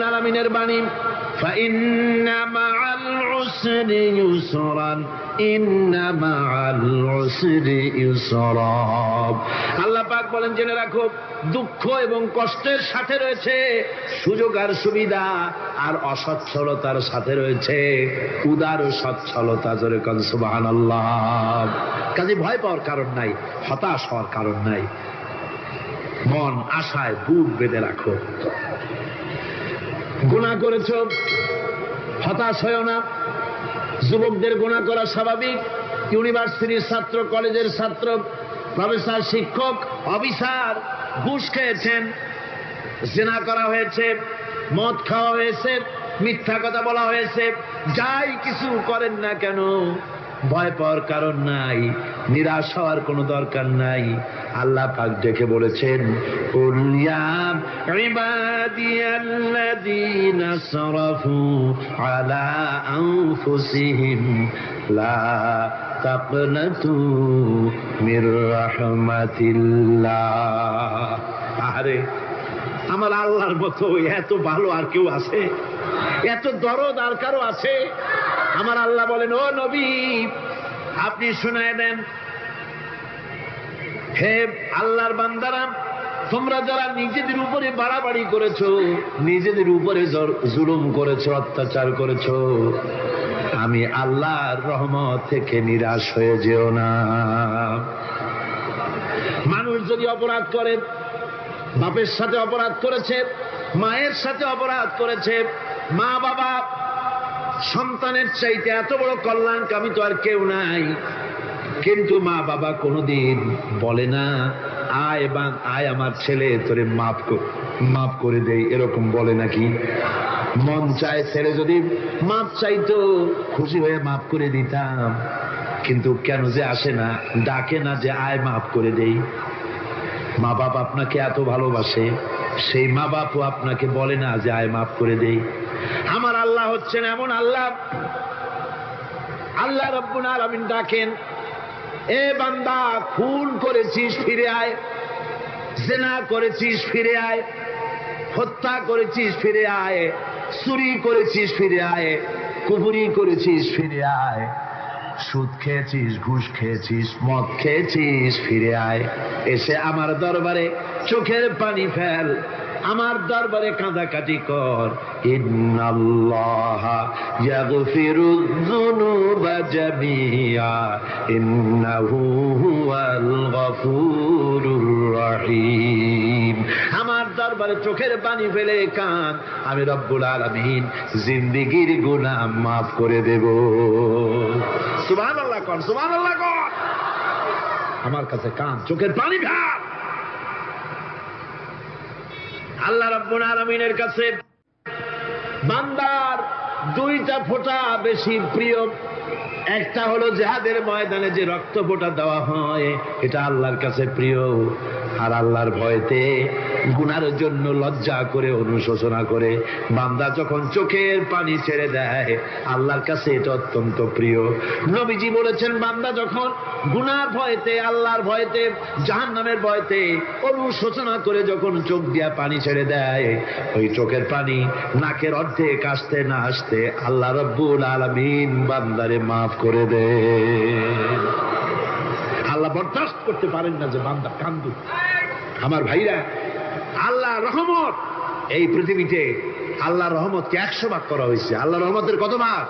আলামিনের বাণী ফাইন্না মাআল উসরি ইউসরান ইন্না মাআল উসরি ইউসরা। আল্লাহ পাক বলেন জেনে রাখো, দুঃখ এবং কষ্টের সাথে রয়েছে সুযোগ আর সুবিধা, আর অসচ্ছলতার সাথে রয়েছে উদার সচ্ছলতা। জোরে কোন সুবহানাল্লাহ। কাজে ভয় পাওয়ার কারণ নাই, হতাশ হওয়ার কারণ নাই। মন আশায় বুক বেঁধে রাখো। গুনাহ করেছো, হতাশ হয়েও না। যুবকদের গুনাহ করা স্বাভাবিক। ইউনিভার্সিটির ছাত্র, কলেজের ছাত্র, প্রফেসর, শিক্ষক, অফিসার ঘুষ খেয়েছেন, জিনা করা হয়েছে, মদ খাওয়া হয়েছে, মিথ্যা কথা বলা হয়েছে, যাই কিছু করেন না কেন ভয় পাওয়ার কারণ নাই, নিরাশ হওয়ার কোনো দরকার নাই। আল্লাহ পাক ডেকে বলেছেন, কুল ইয়া ইবাদিয়াল্লাযীনা আসরাফু আলা আনফুসিহিম লা তাকনাতু মির রাহমাতিল্লাহ। আরে আমার আল্লাহর মতো এত ভালো আর কেউ আছে? এত দরদ আর কারো আছে? আমার আল্লাহ বলেন, ও নবী আপনি শুনায় দেন, হে আল্লাহর বান্দারা, তোমরা যারা নিজেদের উপরে বাড়াবাড়ি করেছো, নিজেদের উপরে জুলুম করেছো, অত্যাচার করেছো, আমি আল্লাহর রহমত থেকে নিরাশ হয়ে যেও না। মানুষ যদি অপরাধ করে, বাপের সাথে অপরাধ করেছে, মায়ের সাথে অপরাধ করেছে, মা বাবা সন্তানের চাইতে এত বড় কল্যাণকামী তো আর কেউ নাই, কিন্তু মা বাবা কোনোদিন বলে না আয় আমার ছেলে তোরে মাফ করে দেই, এরকম বলে নাকি? মন চায় ছেলে যদি মাফ চাইতো, খুশি হয়ে মাফ করে দিতাম, কিন্তু কেন যে আসে না, ডাকে না যে আয় মাফ করে দেই। মা বাপ আপনাকে এত ভালোবাসে, সেই মা বাপও আপনাকে বলে না যে আয় মাফ করে দেই। আমার আল্লাহ হচ্ছেন এমন আল্লাহ, আল্লাহ রাব্বুল আলামিন ডাকেন, এ বান্দা খুন করেছিস ফিরে আয়, জিনা করেছিস ফিরে আয়, হত্যা করেছিস ফিরে আয়, চুরি করেছিস ফিরে আয়, কুফরি করেছিস ফিরে আয়, সুদ খেয়েছিস, ঘুষ খেয়েছিস, মদ খেয়েছিস ফিরে আয়। এসে আমার দরবারে চোখের পানি ফেল, আমার দরবারে কাঁদাকাটি কর। ইন্নাল্লাহা ইয়াগফিরুয যুনুবা জামিআ ইন্নাহু হুয়াল গফুরুর রহিম। আমার দরবারে চোখের পানি ফেলে কাঁদ, আমি রব্বুল আলামিন জিন্দেগীর গুনাহ মাফ করে দেব। সুবহানাল্লাহ কর, সুবহানাল্লাহ কর। আমার কাছে কাঁদ, চোখের পানি ফেল। আল্লাহ রাব্বুল আলামিনের কাছে বান্দার দুইটা ফোঁটা বেশি প্রিয়। একটা হলো জিহাদের ময়দানে যে রক্ত ফোঁটা দেওয়া হয়, এটা আল্লাহর কাছে প্রিয়। আর আল্লাহর ভয়তে গুনার জন্য লজ্জা করে, অনুশোচনা করে বান্দা যখন চোখের পানি ছেড়ে দেয়, আল্লাহর কাছে এটা অত্যন্ত প্রিয়। নবীজি বলেছেন, বান্দা যখন গুনার ভয়তে, আল্লাহর ভয়তে, জাহান্নামের ভয়তে অনুশোচনা করে যখন চোখ দিয়া পানি ছেড়ে দেয়, ওই চোখের পানি নাকের অর্ধেক আসতে না আসতে আল্লাহ রাব্বুল আলামিন বান্দারে মাফ করে দেয়। আল্লাহ বরদাস্ত করতে পারেন না যে বান্দা কান্দুক। আমার ভাইরা, আল্লাহ রহমত এই পৃথিবীতে, আল্লাহ রহমতকে 100 ভাগ করা হয়েছে। আল্লাহ রহমতের কত ভাগ?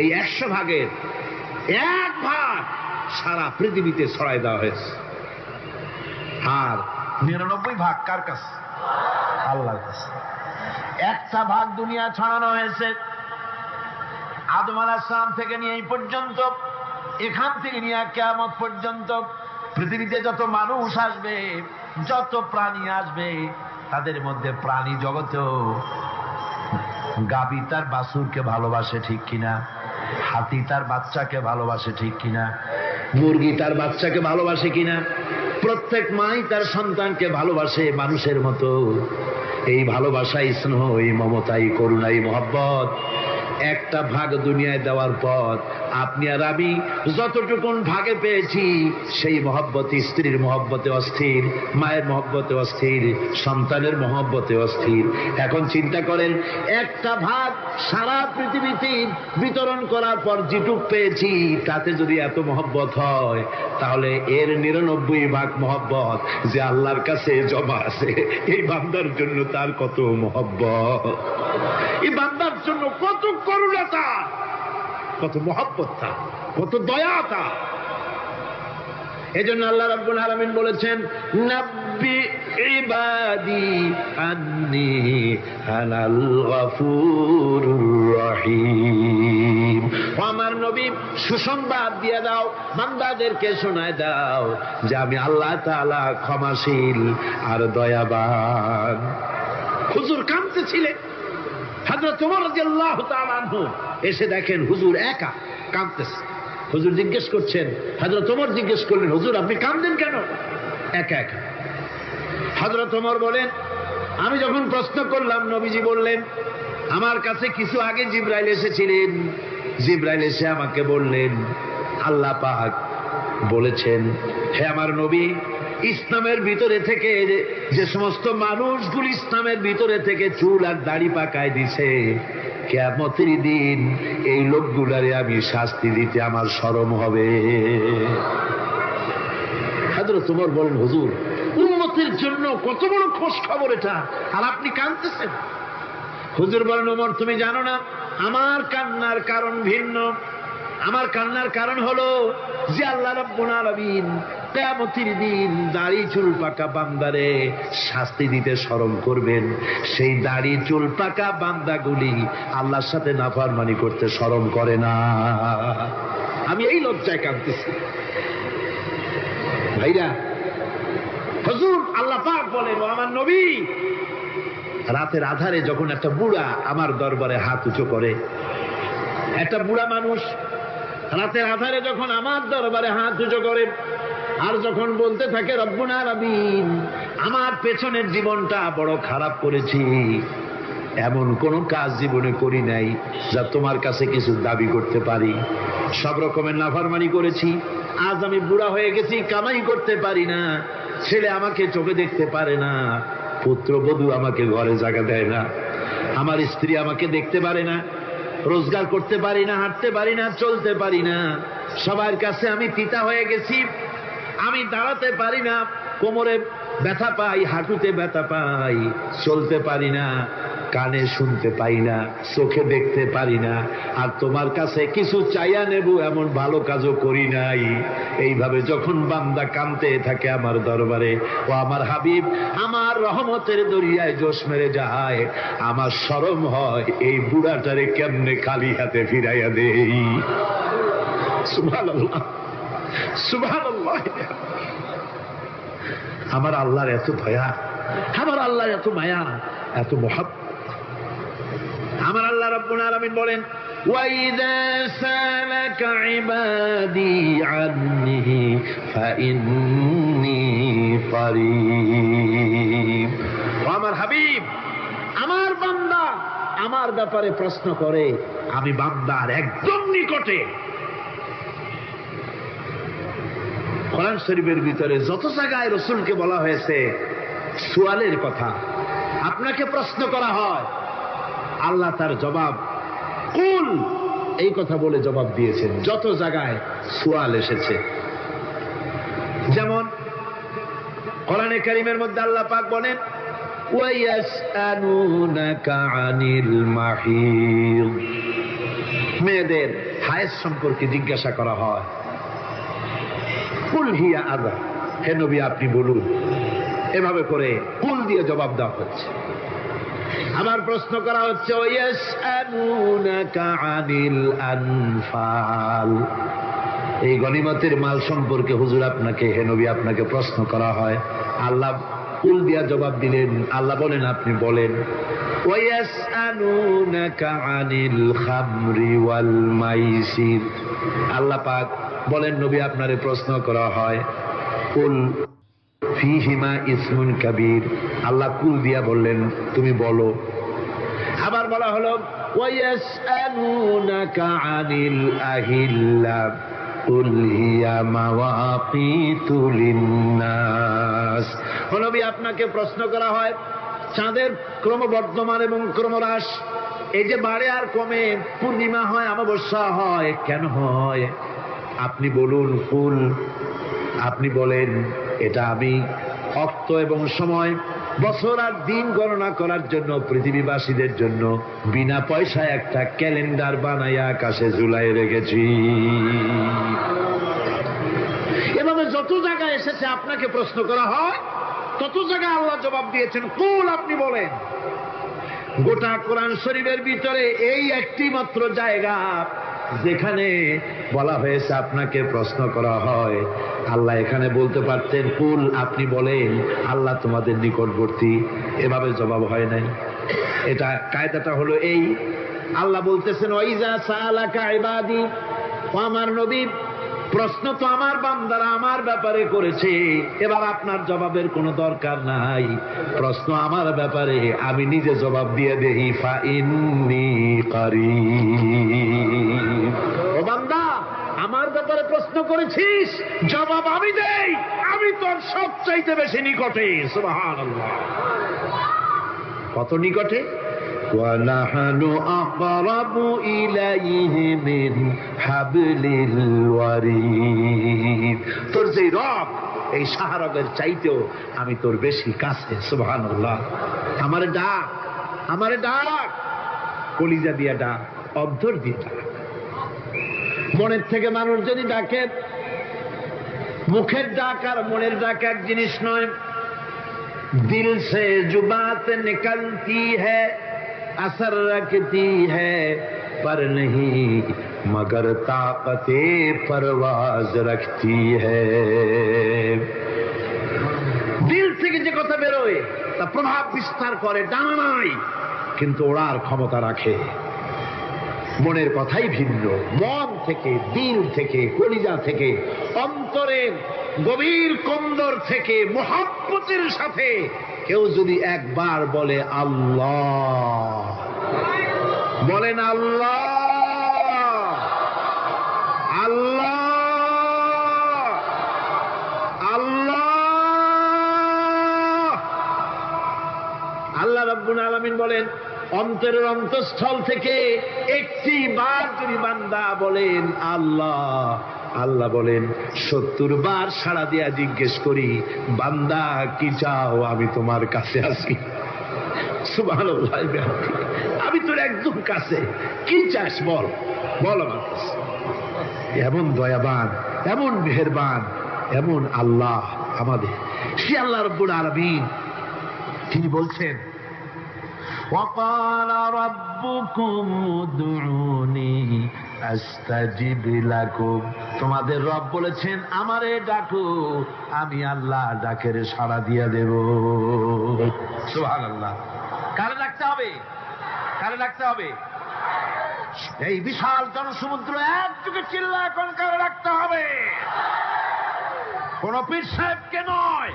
এই 100 ভাগের 1 ভাগ সারা পৃথিবীতে ছড়াই দেওয়া হয়েছে। আর 99 ভাগ কার কাছে? আল্লাহর কাছে। একটা ভাগ দুনিয়া ছড়ানো হয়েছে আদম আলাইহিস সালাম থেকে নিয়ে এই পর্যন্ত, এখান থেকে নিয়ে কিয়ামত পর্যন্ত পৃথিবীতে যত মানুষ আসবে, যত প্রাণী আসবে, তাদের মধ্যে প্রাণী জগতেও গাভী তার বাছুরকে ভালোবাসে ঠিক কিনা, হাতি তার বাচ্চাকে ভালোবাসে ঠিক কিনা, মুরগি তার বাচ্চাকে ভালোবাসে কিনা, প্রত্যেক মাই তার সন্তানকে ভালোবাসে মানুষের মতো। এই ভালোবাসা, স্নেহ, এই মমতা, এই করুণা, এই মহব্বত একটা ভাগ দুনিয়ায় দেওয়ার পর আপনি আর আমি যতটুকুন ভাগে পেয়েছি সেই মহব্বত, স্ত্রীর মহব্বতে অস্থির, মায়ের মহব্বতে অস্থির, সন্তানের মহব্বতে অস্থির। এখন চিন্তা করেন, একটা ভাগ সারা পৃথিবীতে বিতরণ করার পর যেটুক পেয়েছি তাতে যদি এত মহব্বত হয়, তাহলে এর 99 ভাগ মহব্বত যে আল্লাহর কাছে জমা আছে, এই বান্দার জন্য তার কত মহব্বত, এই বান্দার জন্য কত করুণা তার, কত মহব্বত তার, কত দয়া তার। এজন্য আল্লাহ রাব্বুল আলামিন বলেছেন, নাব্বি ইবাদি আন্নী আনাল গফুরুর রহিম। আমার নবী সুসংবাদ দিয়ে দাও, বান্দাদেরকে শোনায় দাও যে আমি আল্লাহ তাআলা ক্ষমাশীল আর দয়াবান। হুজুর কাঁদতেছিলেন, হযরত ওমর রাদিয়াল্লাহু তাআলা আনহু এসে দেখেন হুজুর একা কাঁদতেছে। হুজুর জিজ্ঞেস করছেন, হযরত ওমর জিজ্ঞেস করলেন, হুজুর আপনি কাঁদেন কেন একা একা? হযরত ওমর বলেন, আমি যখন প্রশ্ন করলাম নবীজি বললেন, আমার কাছে কিছু আগে জিবরাইল এসেছিলেন, জিবরাইল এসে আমাকে বললেন আল্লাহ পাক বলেছেন, হে আমার নবী, ইসলামের ভিতরে থেকে যে সমস্ত মানুষগুলো ইসলামের ভিতরে থেকে চুল আর দাড়ি পাকায় দিছে, কিয়ামতের দিন এই লোকগুলারে আমি শাস্তি দিতে আমার শরম হবে। হযরত ওমর বলেন, হুজুর উম্মতের জন্য কত বড় খোঁজ খবর এটা, আর আপনি কাঁদতেছেন। হুজুর বলেন, ওমর তুমি জানো না আমার কান্নার কারণ ভিন্ন। আমার কান্নার কারণ হলো যে আল্লাহ রাব্বুল আলামিন কিয়ামতের দিন দাড়ি চুল পাকা বান্দারে শাস্তি দিতে শরম করবেন, সেই দাড়ি চুল পাকা বান্দাগুলি আল্লাহর সাথে নাফরমানি করতে শরম করে না। আমি এই লজ্জায় কাঁদতেছি। ভাইরা, হুজুর আল্লাহ পাক বলেন, ও আমার নবী, রাতের আধারে যখন একটা বুড়া আমার দরবারে হাত উঁচু করে, একটা বুড়া মানুষ রাতের আধারে যখন আমার দরবারে হাত উঁচু করে আর যখন বলতে থাকে, রব্বুল আলামিন আমার পেছনের জীবনটা বড় খারাপ করেছি, এমন কোন কাজ জীবনে করি নাই যা তোমার কাছে কিছু দাবি করতে পারি, সব রকমের নাফরমানি করেছি, আজ আমি বুড়া হয়ে গেছি, কামাই করতে পারি না, ছেলে আমাকে চোখে দেখতে পারে না, পুত্রবধূ আমাকে ঘরে জায়গা দেয় না, আমার স্ত্রী আমাকে দেখতে পারে না, রোজগার করতে পারি না, হাঁটতে পারি না, চলতে পারি না, সবার কাছে আমি পিতা হয়ে গেছি, আমি দাঁড়াতে পারি না, কোমরে ব্যথা পাই, হাঁটুতে ব্যথা পাই, চলতে পারি না, কানে শুনতে পাই না, চোখে দেখতে পারি না, আর তোমার কাছে কিছু চাইয়া নেব এমন ভালো কাজও করি নাই। এইভাবে যখন বান্দা কাঁদতে থাকে আমার দরবারে, ও আমার হাবিব আমার রহমতের দরিয়ায় জোশ মেরে যায়, আমার শরম হয় এই বুড়াটারে কেমনে খালি হাতে ফিরাইয়া দেই। সুবহানাল্লাহ, সুবহানাল্লাহ। আমার আল্লাহর এত দয়া, আমার আল্লাহর এত মায়া, এত মহব্বত। আমার আল্লাহ রাব্বুল আলামিন বলেন, ওয়াইযা সালাকা ইবাদি আন্নী ফাইন্নী করিব। আমার হাবিব, আমার বান্দা আমার ব্যাপারে প্রশ্ন করে, আমি বান্দার একদম নিকটে। কোরআন শরীফের ভিতরে যত জায়গায় রাসূলকে বলা হয়েছে সুয়ালের কথা, আপনাকে প্রশ্ন করা হয়, আল্লাহ তার জবাব কুল এই কথা বলে জবাব দিয়েছেন। যত জায়গায় সুয়াল এসেছে, যেমন কোরআনে কারীমের মধ্যে আল্লাহ পাক বলেন, ওয়ায়াসআলুনাকা আনিল মাহিদ, মেয়েদের হায়েজ সম্পর্কে জিজ্ঞাসা করা হয়, কুল হিয়া আযা, হে নবী আপনি বলুন। এভাবে করে কুল দিয়ে জবাব দেওয়া হচ্ছে। আবার প্রশ্ন করা হচ্ছে, ওয়ায়াসআলুনাকা আনিল আনফাল, এই গনিমতের মাল সম্পর্কে হুজুর আপনাকে, হে নবী আপনাকে প্রশ্ন করা হয়। আল্লাহ কুল দিয়া জবাব দিলেন, আল্লাহ বলেন আপনি বলেন। ওয়ায়াসআলুনাকা আনিল খামরি ওয়াল মাইসির, আল্লাহ পাক বলেন নবী আপনারে প্রশ্ন করা হয়, কুল ফিহিমা ইসমুন কাবীর, আল্লাহ কুল দিয়া বললেন তুমি বলো। আবার বলা হলো ওয়ায়াসআলুনাকা আনিল আহিল্লা কুল হিয়া মাওয়াকিতু লিন্নাস। নবী, আপনাকে প্রশ্ন করা হয় চাঁদের ক্রমবর্ধমান এবং ক্রমহ্রাস, এই যে বাড়ে আর কমে, পূর্ণিমা হয় অমাবস্যা হয়, কেন হয়? আপনি বলুন কুল, আপনি বলেন এটা আমি অক্ত এবং সময়, বছর আর দিন গণনা করার জন্য পৃথিবীবাসীদের জন্য বিনা পয়সায় একটা ক্যালেন্ডার বানাইয়া আকাশে ঝুলাই রেখেছি। এভাবে যত জায়গায় এসেছে আপনাকে প্রশ্ন করা হয়, তত জায়গায় আল্লাহ জবাব দিয়েছেন কুল, আপনি বলেন। গোটা কোরআন শরীফের ভিতরে এই একটি মাত্র জায়গা যেখানে বলা হয়েছে আপনাকে প্রশ্ন করা হয়। আল্লাহ এখানে বলতে পারতেন কুল, আপনি বলেন, আল্লাহ তোমাদের নিকটবর্তী, এভাবে জবাব হয় নাই। এটা কায়দাটা হলো এই, আল্লাহ বলতেছেন ওয়াইজা সাআলাকা ইবাদি, ও আমার নবী, প্রশ্ন তো আমার বান্দারা আমার ব্যাপারে করেছে, এবার আপনার জবাবের কোনো দরকার নাই। প্রশ্ন আমার ব্যাপারে, আমি নিজে জবাব দিয়ে দেই, ফা ইন্নী কারীব। ও বান্দা, আমার ব্যাপারে প্রশ্ন করেছিস, জবাব আমি দেই, আমি তোর সবচাইতে বেশি নিকটে। সুবহানাল্লাহ, কত নিকটে? وَنَحْنُ أَقْرَبُ إِلَيْهِ مِنْ حَبْلِ الْوَرِيدِ। তোর যে রব, এই শাহরগের চাইতেও আমি তোর বেশি কাছে। সুবহানাল্লাহ। আমারে ডাক, আমারে ডাক, কলিজা দিয়া ডাক, অন্তর দিয়ে ডাক। মনের থেকে মানুষ যদি ডাকে, মুখের ডাক আর মনের ডাক এক জিনিস নয়। দিল সে জুবাত নিকলতি হ্যায়, असर रखती है पर नहीं मगर ताकते परवाज रखती है। দিল থেকে যে কথা বেরোয় তা প্রভাব বিস্তার করে, ডানা নাই কিন্তু ওড়ার ক্ষমতা রাখে। মনের কথাই ভিন্ন। মন থেকে, দিল থেকে, কলিজা থেকে, অন্তরের গভীর কন্দর থেকে মুহাব্বতের সাথে কেউ যদি একবার বলে আল্লাহ, বলেন আল্লাহ, আল্লাহ, আল্লাহ, আল্লাহ রাব্বুল আলামিন বলেন, অন্তরের অন্তঃস্থল থেকে একটি বার যদি বান্দা বলেন আল্লাহ, আল্লাহ বলেন 70 বার সাড়া দিয়া জিজ্ঞেস করি, বান্দা কি চাও, আমি তোমার কাছে আছি। সুবহানাল্লাহ, আমি তোর একদম কাছে, কি চাস বল, বল আমার কাছে। এমন দয়াবান, এমন মেহেরবান, এমন আল্লাহ আমাদের। সে আল্লাহ রাব্বুল আলামিন তিনি বলছেন وقال ربكم ادعوني استجب لكم। তোমাদের রব বলেছেন আমারে ডাকো, আমি আল্লাহ ডাকের সাড়া দিয়ে দেব। সুবহানাল্লাহ। কারে ডাকতে হবে? কারে ডাকতে হবে? এই বিশাল জনসমুদ্র একযোগে চিল্লায় কোন কারে ডাকতে হবে? কোন পীর সাহেবকে নয়,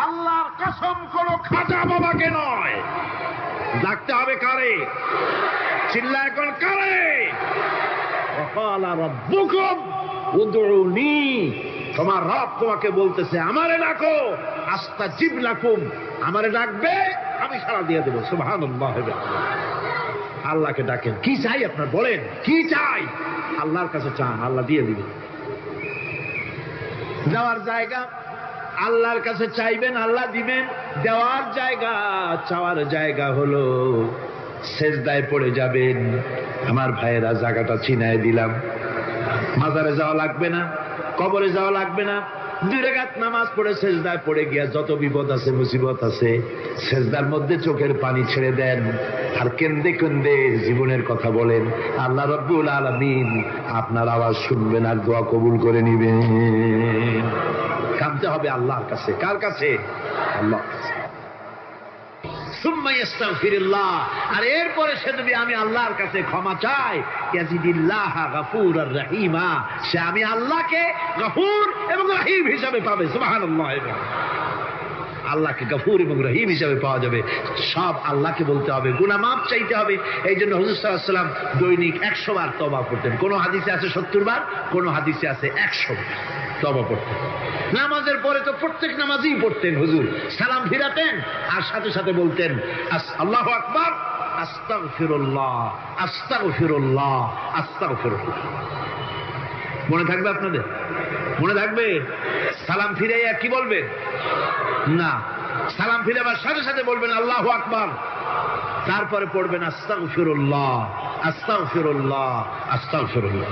আল্লাহর কসম কোন খাজা বাবাকে নয়, ডাকতে হবে কারে? চিল্লায় এখন কারে? وقال ربكم ادعوني, তোমার রব তোমাকে বলতেছে আমারে ডাকো, আস্তাজিব লাকুম, আমারে ডাকবে আমি সাড়া দিয়ে দেব। সুবহানাল্লাহ। আল্লাহকে ডাকেন, কি চাই আপনার বলেন, কি চাই? আল্লাহর কাছে চান, আল্লাহ দিয়ে দিবেন। যাওয়ার জায়গা আল্লাহর কাছে চাইবেন, আল্লাহ দিবেন। দেওয়ার জায়গা, চাওয়ার জায়গা হলো সেজদায় পড়ে যাবেন। আমার ভাইয়েরা, জায়গাটা চিনায় দিলাম। মাজারে যাওয়া লাগবে না, কবরে যাওয়া লাগবে না। 2 রাকাত নামাজ পড়ে সেজদায় পড়ে গিয়া যত বিপদ আছে, মুসিবত আছে, সেজদার মধ্যে চোখের পানি ছেড়ে দেন আর কেন্দে কেন্দে জীবনের কথা বলেন। আল্লাহ রাব্বুল আলামিন আপনার আওয়াজ শুনবেন আর দোয়া কবুল করে নিবেন। কাঁদতে হবে আল্লাহর কাছে। কার কাছে? আল্লাহর কাছে। সুম্মা ইস্তাগফিরুল্লাহ, আর এরপরে সে যদি আমি আল্লাহর কাছে ক্ষমা চাই, ইয়াজিদিল্লাহ গফুরার রহিমা, সে আমি আল্লাহকে গফুর এবং রহিম হিসাবে পাবে। সুবহানাল্লাহ। আল্লাহকে গফুর এবং রহিম হিসাবে পাওয়া যাবে। সব আল্লাহকে বলতে হবে, গুনাহ মাফ চাইতে হবে। এই জন্য হুজুর সাল্লাল্লাহু আলাইহি ওয়াসাল্লাম দৈনিক 100 বার তওবা করতেন। কোন হাদিসে আছে 70 বার, কোন হাদিসে আছে 100 বার তওবা করতেন। নামাজের পরে তো প্রত্যেক নামাজই পড়তেন হুজুর, সালাম ফিরাতেন আর সাথে সাথে বলতেন আল্লাহু আকবার, আস্তাগফিরুল্লাহ, আস্তাগফিরুল্লাহ, আস্তাগফিরুল্লাহ। মনে থাকবে আপনাদের? মনে থাকবে? সালাম ফিরাইয়া কি বলবেন? না, সালাম ফিরাবার সাথে সাথে বলবেন আল্লাহু আকবার, তারপরে পড়বেন আস্তাগফিরুল্লাহ, আস্তাগফিরুল্লাহ, আস্তাগফিরুল্লাহ।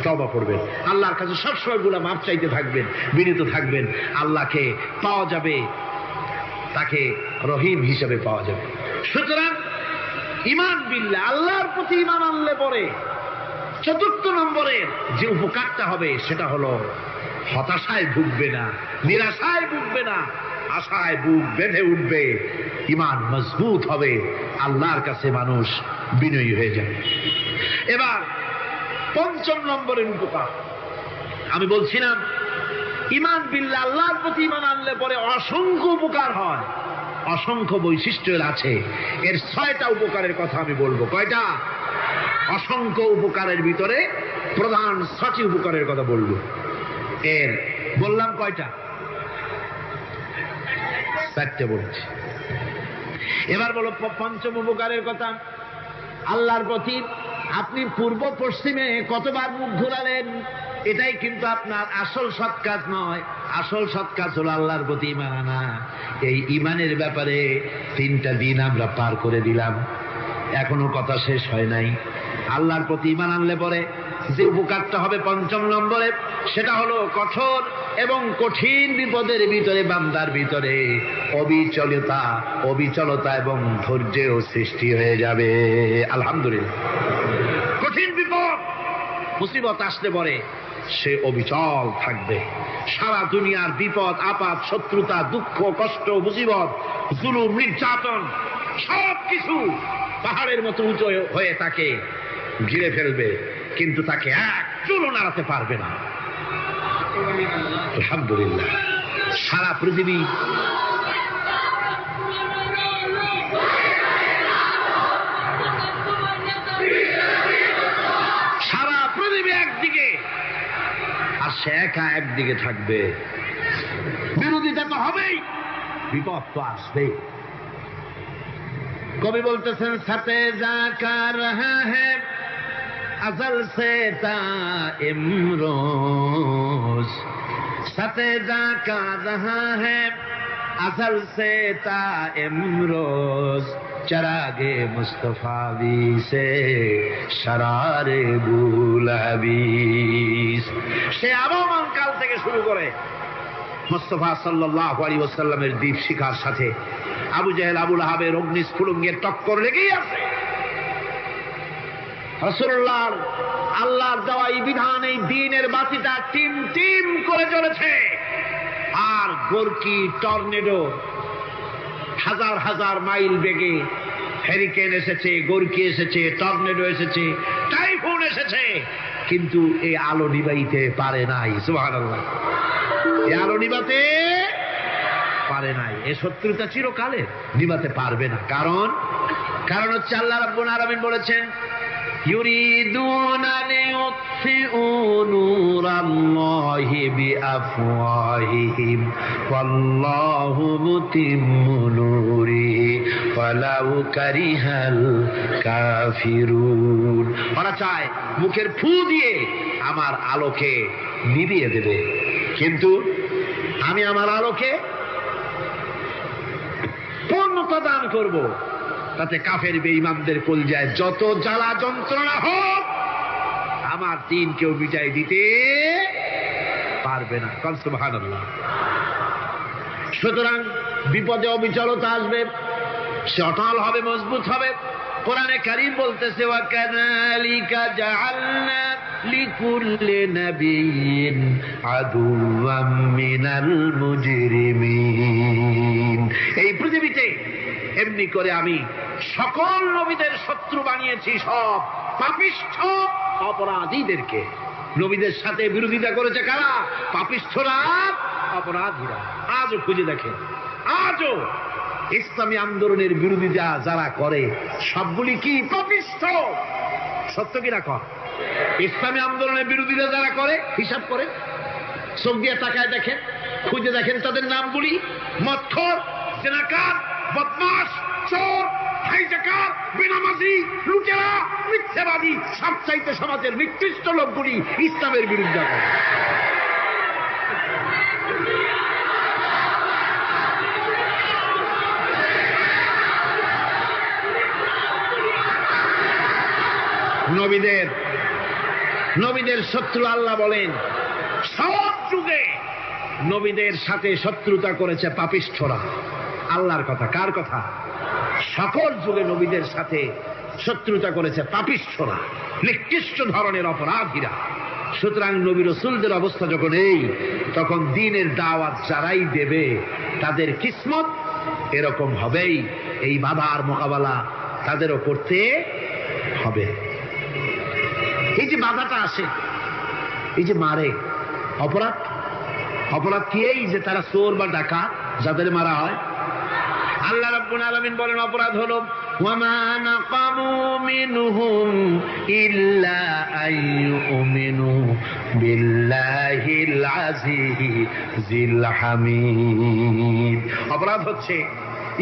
তওবা করবেন, আল্লাহর কাছে সবসময় গুনাহ মাফ চাইতে থাকবেন, বিনীত থাকবেন। আল্লাহকে পাওয়া যাবে, তাকে রহিম হিসেবে পাওয়া যাবে। সুতরাং ঈমান বিল্লাহ, আল্লাহর প্রতি ঈমান আনলে পরে চতুর্থ নম্বরের যে উপকারটা হবে সেটা হলো হতাশায় ভুগবে না, নিরাশায় ভুগবে না, আশায় বুক বেঁধে উঠবে, ঈমান মজবুত হবে, আল্লাহর কাছে মানুষ বিনয়ী হয়ে যাবে। এবার পঞ্চম নম্বরের উপকার আমি বলছিলাম, ঈমান বিল্লাহ, আল্লাহর প্রতি ঈমান আনলে পরে অসংখ্য উপকার হয়, অসংখ্য বৈশিষ্ট্য আছে। এর 6টা উপকারের কথা আমি বলবো। কয়টা? অসংখ্য উপকারের ভিতরে প্রধান 6টি উপকারের কথা বলবো। এর বললাম কয়টা? 4টে বলছি। এবার বলো পঞ্চম উপকারের কথা। আল্লাহর প্রতি আপনি পূর্ব পশ্চিমে কতবার মুখ ঘোরালেন, এটাই কিন্তু আপনার আসল সৎ কাজ নয়। আসল সৎ কাজ হলো আল্লাহর প্রতি ঈমান আনা। এই ঈমানের ব্যাপারে 3টা দিন আমরা পার করে দিলাম, এখনো কথা শেষ হয় নাই। আল্লাহর প্রতি ঈমান আনলে পরে যে উপকারটা হবে পঞ্চম নম্বরে, সেটা হলো কঠোর এবং কঠিন বিপদের ভিতরে বান্দার ভিতরে অবিচলতা এবং ধৈর্যের সৃষ্টি হয়ে যাবে। আলহামদুলিল্লাহ। কঠিন বিপদ মুসিবত আসলে পরে সে অবিচল থাকবে। সারা দুনিয়ার বিপদ আপদ, শত্রুতা, দুঃখ, কষ্ট, মুসিবত, জুলুম, নির্যাতন সবকিছু পাহাড়ের মতো উঁচু হয়ে তাকে ঘিরে ফেলবে, কিন্তু তাকে এক চুলও নাড়াতে পারবে না। আলহামদুলিল্লাহ। সারা পৃথিবী একদিকে আর সে একা একদিকে থাকবে। বিরোধিতা তো হবেই, বিপদ তো আসবেই। কবি বলতেছেন, সাথে যা কার রহা হ্যায় अज़ल से ताइमरोज, सतेजा का रहा है अज़ल से ताइमरोज, चरागे मुस्तफावी से शरारे बुलहबीस। সে আবহমান কাল থেকে শুরু করে মুস্তাফা সাল্লাল্লাহু আলাইহি ওয়াসাল্লামের দীপ শিখার সাথে আবু জেহেল, আবু লাহাবের অগ্নিস্ফুলিঙ্গের টক্কর লেগেই আছে। রাসূলুল্লাহ আল্লাহর দেওয়া এই বিধান, এই দ্বীনের বাতিটা টিম টিম করে চলেছে। আর গোরকি টর্নেডো হাজার হাজার মাইল বেগে হ্যারিকেন এসেছে, গোরকি এসেছে, টর্নেডো এসেছে, টাইফুন এসেছে, কিন্তু এই আলো নিবাইতে পারে নাই। সুবহানাল্লাহ। এই আলো নিবাতে পারে নাই। এই শত্রুতা চিরকালে নিবাতে পারবে না। কারণ হচ্ছে আল্লাহ রাব্বুল আলামিন বলেছেন, ইউরিদুনা লিইউতফিউ নূরাল্লাহি বিআফওয়াহিহিম ওয়াল্লাহু মুতিম্মু নূরিহি ওয়ালাউ কারিহাল কাফিরুন। ওরা চায় মুখের ফু দিয়ে আমার আলোকে নিভিয়ে দেবে, কিন্তু আমি আমার আলোকে পূর্ণতা দান করব। তাতে কাফের বেঈমানদের কলজায় যত জ্বালা যন্ত্রণা হোক, আমার দ্বীন কেউ মিটাই দিতে পারবে না। সুবহানাল্লাহ। সুতরাং বিপদে অবিচলতা আসবে, সে অটল হবে, মজবুত হবে। কোরআনে কারীম বলতেছে, ওয়া কাযালিকা জাআলনা লিকুল্লি নাবিয়্যিন আদুওয়াম মিনাল মুজরিমিন। এই পৃথিবীতে এমনি করে আমি সকল নবীদের শত্রু বানিয়েছি, সব পাপিষ্ঠ অপরাধীদেরকে। নবীদের সাথে বিরোধিতা করেছে কারা? পাপিষ্ঠরা, অপরাধীরা। আজও খুঁজে দেখেন আজও ইসলামী আন্দোলনের বিরোধিতা যারা করে সবগুলি কি পাপিষ্ঠ? সত্য কিনা কর? ইসলামী আন্দোলনের বিরোধিতা যারা করে হিসাব করে চোখ দিয়ে তাকায় দেখেন, খুঁজে দেখেন তাদের নামগুলি। মদখোর, জেনাকার, বদমাশ, চোর, হাইজাকার, বেনামাজি, লুটেরা, মিথ্যাবাদী, সবচাইতে সমাজের নিকৃষ্ট লোকগুলি ইসলামের বিরোধিতা করে। নবীদের শত্রু আল্লাহ বলেন সব যুগে নবীদের সাথে শত্রুতা করেছে পাপিষ্ঠরা। আল্লাহর কথা, কার কথা? সকল যুগে নবীদের সাথে শত্রুতা করেছে পাপিষ্ঠরা, নিকৃষ্ট ধরনের অপরাধীরা। সুতরাং নবী রাসূলদের অবস্থা যখন এই, তখন দ্বীনের দাওয়াত যারাই দেবে তাদের কিসমত এরকম হবেই। এই বাধার মোকাবেলা তাদেরও করতে হবে। এই যে বাধাটা আসে, এই যে মারে, অপরাধ কি? এই যে তারা চোর বা ডাকাত যাদের মারা হয়। আল্লাহ রাব্বুল আলামিন বলেন অপরাধ হলো ওয়ামা নাকামু মিনহুম ইল্লা আইয়ুমিনু বিল্লাহিল আজিজিল হামিদ। অপরাধ হচ্ছে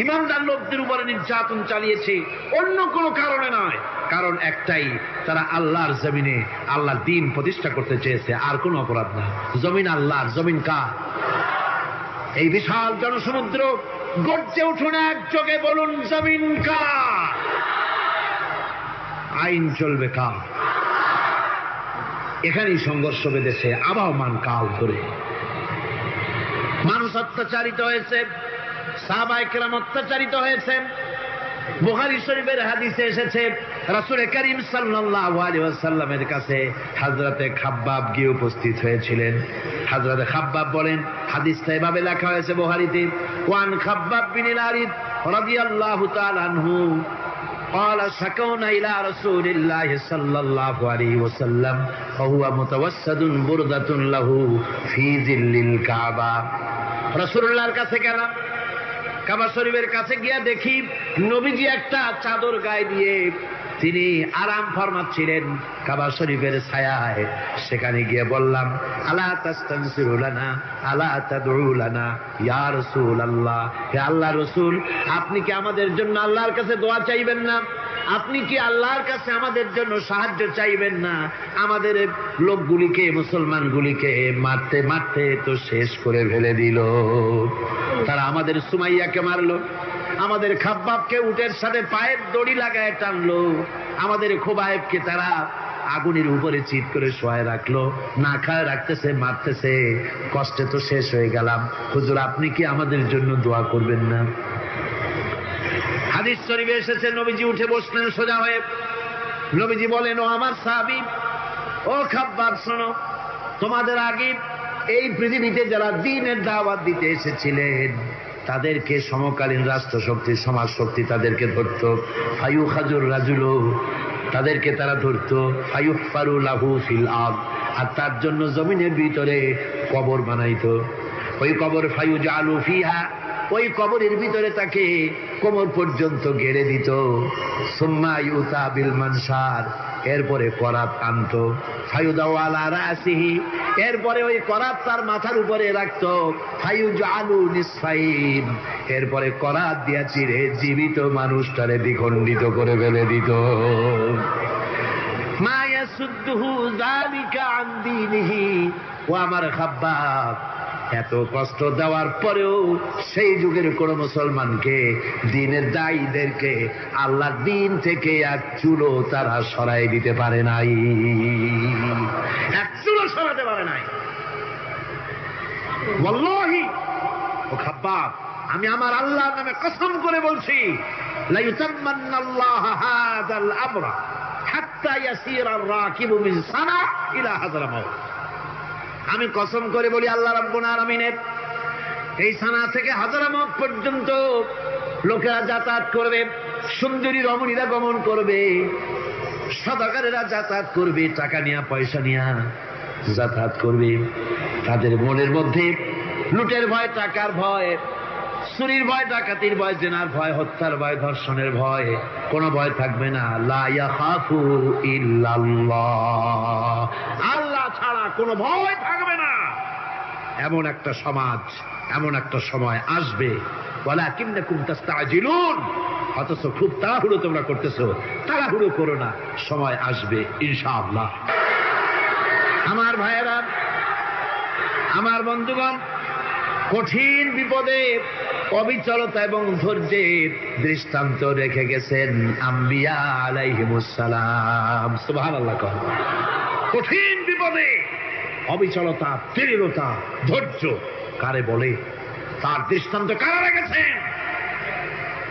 ইমানদার লোকদের উপরে নির্যাতন চালিয়েছে, অন্য কোনো কারণে নয়। কারণ একটাই, তারা আল্লাহর জমিনে আল্লাহর দ্বীন প্রতিষ্ঠা করতে চেয়েছে, আর কোনো অপরাধ না। জমিন আল্লাহর, জমিন কার? এই বিশাল জনসমুদ্র গর্জে উঠুন একযোগে, বলুন জমিন কার? আইন চলবে কার? এখানেই সংঘর্ষ বেঁধেছে আবহমান কাল ধরে। মানুষ অত্যাচারিত হয়েছে, সাহাবায়ে কেরাম অত্যাচারিত হয়েছে। বুখারী শরীফের হাদিসে এসেছে রাসূল করিম সাল্লাল্লাহু আলাইহি ওয়াসাল্লামের কাছে হযরতে খাব্বাব গিয়ে উপস্থিত হয়েছিলেন। হযরতে খাব্বাব বলেন, হাদিসটা এভাবে লেখা হয়েছে বুখারীতে, ওয়ান খাব্বাব বিন আরিদ রাদিয়াল্লাহু তাআলা আনহু قال شكونا إلى رسول الله صلى الله عليه وسلم وهو متوسد بردة له في ظل الكعبة। রাসূলুল্লাহর কাছে গেলাম, কাবা শরীফের কাছে গিয়া দেখি নবীজি একটা চাদর গায়ে দিয়ে তিনি আরাম ফরমাচ্ছিলেন কাবা শরীফের ছায়ায়। সেখানে গিয়ে বললাম, আলা তাস্তানসিরু লানা আলা তাদউ লানা ইয়া রাসূলুল্লাহ, হে আল্লাহর রাসূল, আপনি কি আমাদের জন্য আল্লাহর কাছে দোয়া চাইবেন না? আপনি কি আল্লাহর কাছে আমাদের জন্য সাহায্য চাইবেন না? আমাদের লোকগুলিকে, মুসলমানগুলিকে মারতে মারতে তো শেষ করে ফেলে দিল। তারা আমাদের সুমাইয়াকে মারলো, আমাদের খাব্বাবকে উটের সাথে পায়ের দড়ি লাগায় টানলো, আমাদের খোবায়েবকে তারা আগুনের উপরে চিৎ করে শোয়ায় রাখলো, না খায় রাখতেছে, মারতেছে, কষ্টে তো শেষ হয়ে গেলাম। হুজুর, আপনি কি আমাদের জন্য দোয়া করবেন না? হাদিস শরীফে এসেছে নবীজি উঠে বসলেন সোজা হয়ে। নবীজি বলেন, ও আমার সাহাবী, ও খাব্বাব, শোনো, তোমাদের আগে এই পৃথিবীতে যারা দ্বীনের দাওয়াত দিতে এসেছিলেন তাদেরকে সমকালীন রাষ্ট্র শক্তি, সমাজ শক্তি তাদেরকে ধরত। ফায়ু খাজুর রাজুলো, তাদেরকে তারা ধরত। ফায়ুফারু লাহু ফিল আরদ, আর তার জন্য জমিনের ভিতরে কবর বানাইতো। ওই কবর ফায়ু জালু ফিহা, ওই কবরের ভিতরে তাকে কোমর পর্যন্ত গেড়ে দিত। সুম্মা ইউতা বিল মানসার, এরপরে করাত আনতো। ফায়ুদাউ আলা রাসিহি, এরপরে ওই করাত তার মাথার উপরে রাখতো। ফায়ুজআলু নিসফাইন, এরপরে করাত দিয়া চিরে জীবিত মানুষটারে দ্বিখণ্ডিত করে ফেলে দিত। মা ইয়াসুদ্দুহু যালিকা আন দীনিহি। ও আমার খাব্বাব, এত কষ্ট দেওয়ার পরেও সেই যুগের কোন মুসলমানকে, দ্বীনের দায়ীদেরকে আল্লাহর দ্বীন থেকে এক চুলো তারা সরাই দিতে পারে নাই, এক চুলো সরাতে পারে নাই। ওয়াল্লাহি, ও খাব্বাব, আমি আমার আল্লাহর নামে কসম করে বলছি, লা ইউতাম্মান্নাল্লাহু হাযাল আমরা হাত্তা ইয়াসিরা আর-রাকিবু মিন সানা ইলা হাযরামাউত। আমি কসম করে বলি, আল্লাহ রাব্বুল আলামিনের এই সানা থেকে হাযরামাউত পর্যন্ত লোকেরা যাতায়াত করবে, সুন্দরী রমণীরা গমন করবে, সদাগরেরা যাতায়াত করবে, টাকা নিয়া পয়সা নিয়া যাতায়াত করবে। তাদের মনের মধ্যে লুটের ভয়, টাকার ভয়, চুরির ভয়, ডাকাতির ভয়, জেনার ভয়, হত্যার ভয়, ধর্ষণের ভয়, কোনো ভয় থাকবে না। লা ইয়াখাফু ইল্লাল্লাহ, আল্লাহ ছাড়া কোনো ভয় থাকবে না। এমন একটা সমাজ, এমন একটা সময় আসবে। ওয়ালাকিন্নাকুম তাস্তাজিলুন, অথচ খুব তাড়াহুড়ো তোমরা করতেছো। তাড়াহুড়ো করো না, সময় আসবে ইনশাআল্লাহ। আমার ভাইয়েরা, আমার বন্ধুগণ, কঠিন বিপদে অবিচলতা এবং ধৈর্যের দৃষ্টান্ত রেখে গেছেন আম্বিয়া আলাইহিমুস সালাম। সুবহানাল্লাহ। কঠিন বিপদে অবিচলতা, দৃঢ়তা, ধৈর্য কারে বলে, তার দৃষ্টান্ত কারা রেখেছেন?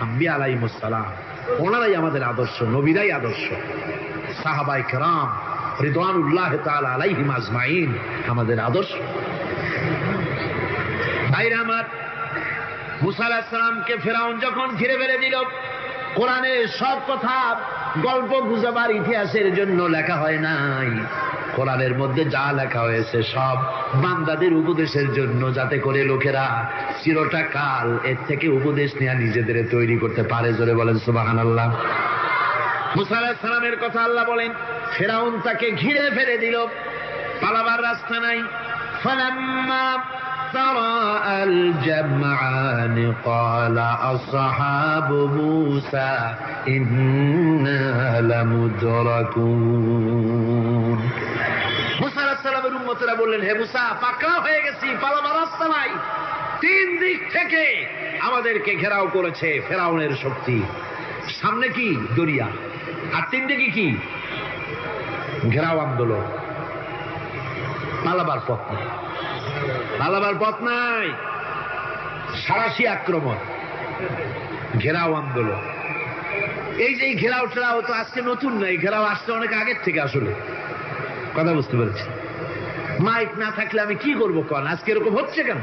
আম্বিয়া আলাইহিমুস সালাম। ওনারাই আমাদের আদর্শ, নবীরাই আদর্শ। সাহাবায়ে কেরাম রিদওয়ানুল্লাহ তাআলা আলাইহিম আজমাইন আমাদের আদর্শ। ভাইরা আমার, মুসা আলাইহিস সালামকে ফেরাউন যখন ঘিরে ফেলে দিল, কোরআনের সব কথা গল্প গুজবার ইতিহাসের জন্য লেখা হয় নাই। কোরআনের মধ্যে যা লেখা হয়েছে সব বান্দাদের উপদেশের জন্য, যাতে করে লোকেরা চিরটা কাল এর থেকে উপদেশ নিয়ে নিজেদের তৈরি করতে পারে। জোরে বলেন সুবহানাল্লাহ। মুসা আলাইহিস সালামের কথা আল্লাহ বলেন, ফেরাউন তাকে ঘিরে ফেলে দিল, পালাবার রাস্তা নাই। ফালাম্মা تراءى الجمعان قال أصحاب موسى إنا لمدركون। মুসা আলাইহিস সালামের উম্মতেরা বললেন, হে মুসা, পাকড়াও হয়ে গেছি, পালাবার রাস্তা নাই। তিন দিক থেকে আমাদেরকে ঘেরাও করেছে ফেরাউনের শক্তি। সামনে কি? দরিয়া, আর তিন দিকে কি? ঘেরাও আন্দোলন। পালাবার পথ নাই, পালাবার পথ নাই। সারাশি আক্রমণ, ঘেরাও আন্দোলন। এই যে ঘেরাও টেরাও তো আজকে নতুন নয়, ঘেরাও আসছে অনেক আগের থেকে। আসলে কথা বুঝতে পেরেছি। মাইক না থাকলে আমি কি করবো কন? আজকে এরকম হচ্ছে কেন?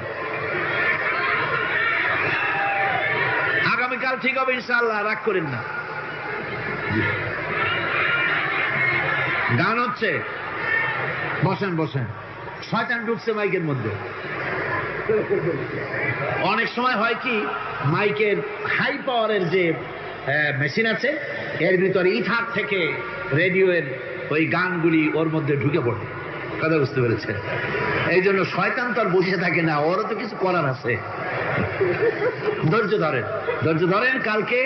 আগামীকাল ঠিক হবে ইনশাআল্লাহ, রাগ করেন না। গান হচ্ছে, বসেন বসেন। শয়তান ঢুকছে মাইকের মধ্যে। অনেক সময় হয় কি, মাইকের হাই পাওয়ারের যে মেশিন আছে, এর ভিতরে ইথার থেকে রেডিওর ওই গানগুলি ওর মধ্যে ঢুকে পড়ে। কথা বুঝতে পেরেছে? এই জন্য শয়তান তো আর বসে থাকে না, ওরও তো কিছু করার আছে। ধৈর্য ধরেন, ধৈর্য ধরেন। কালকে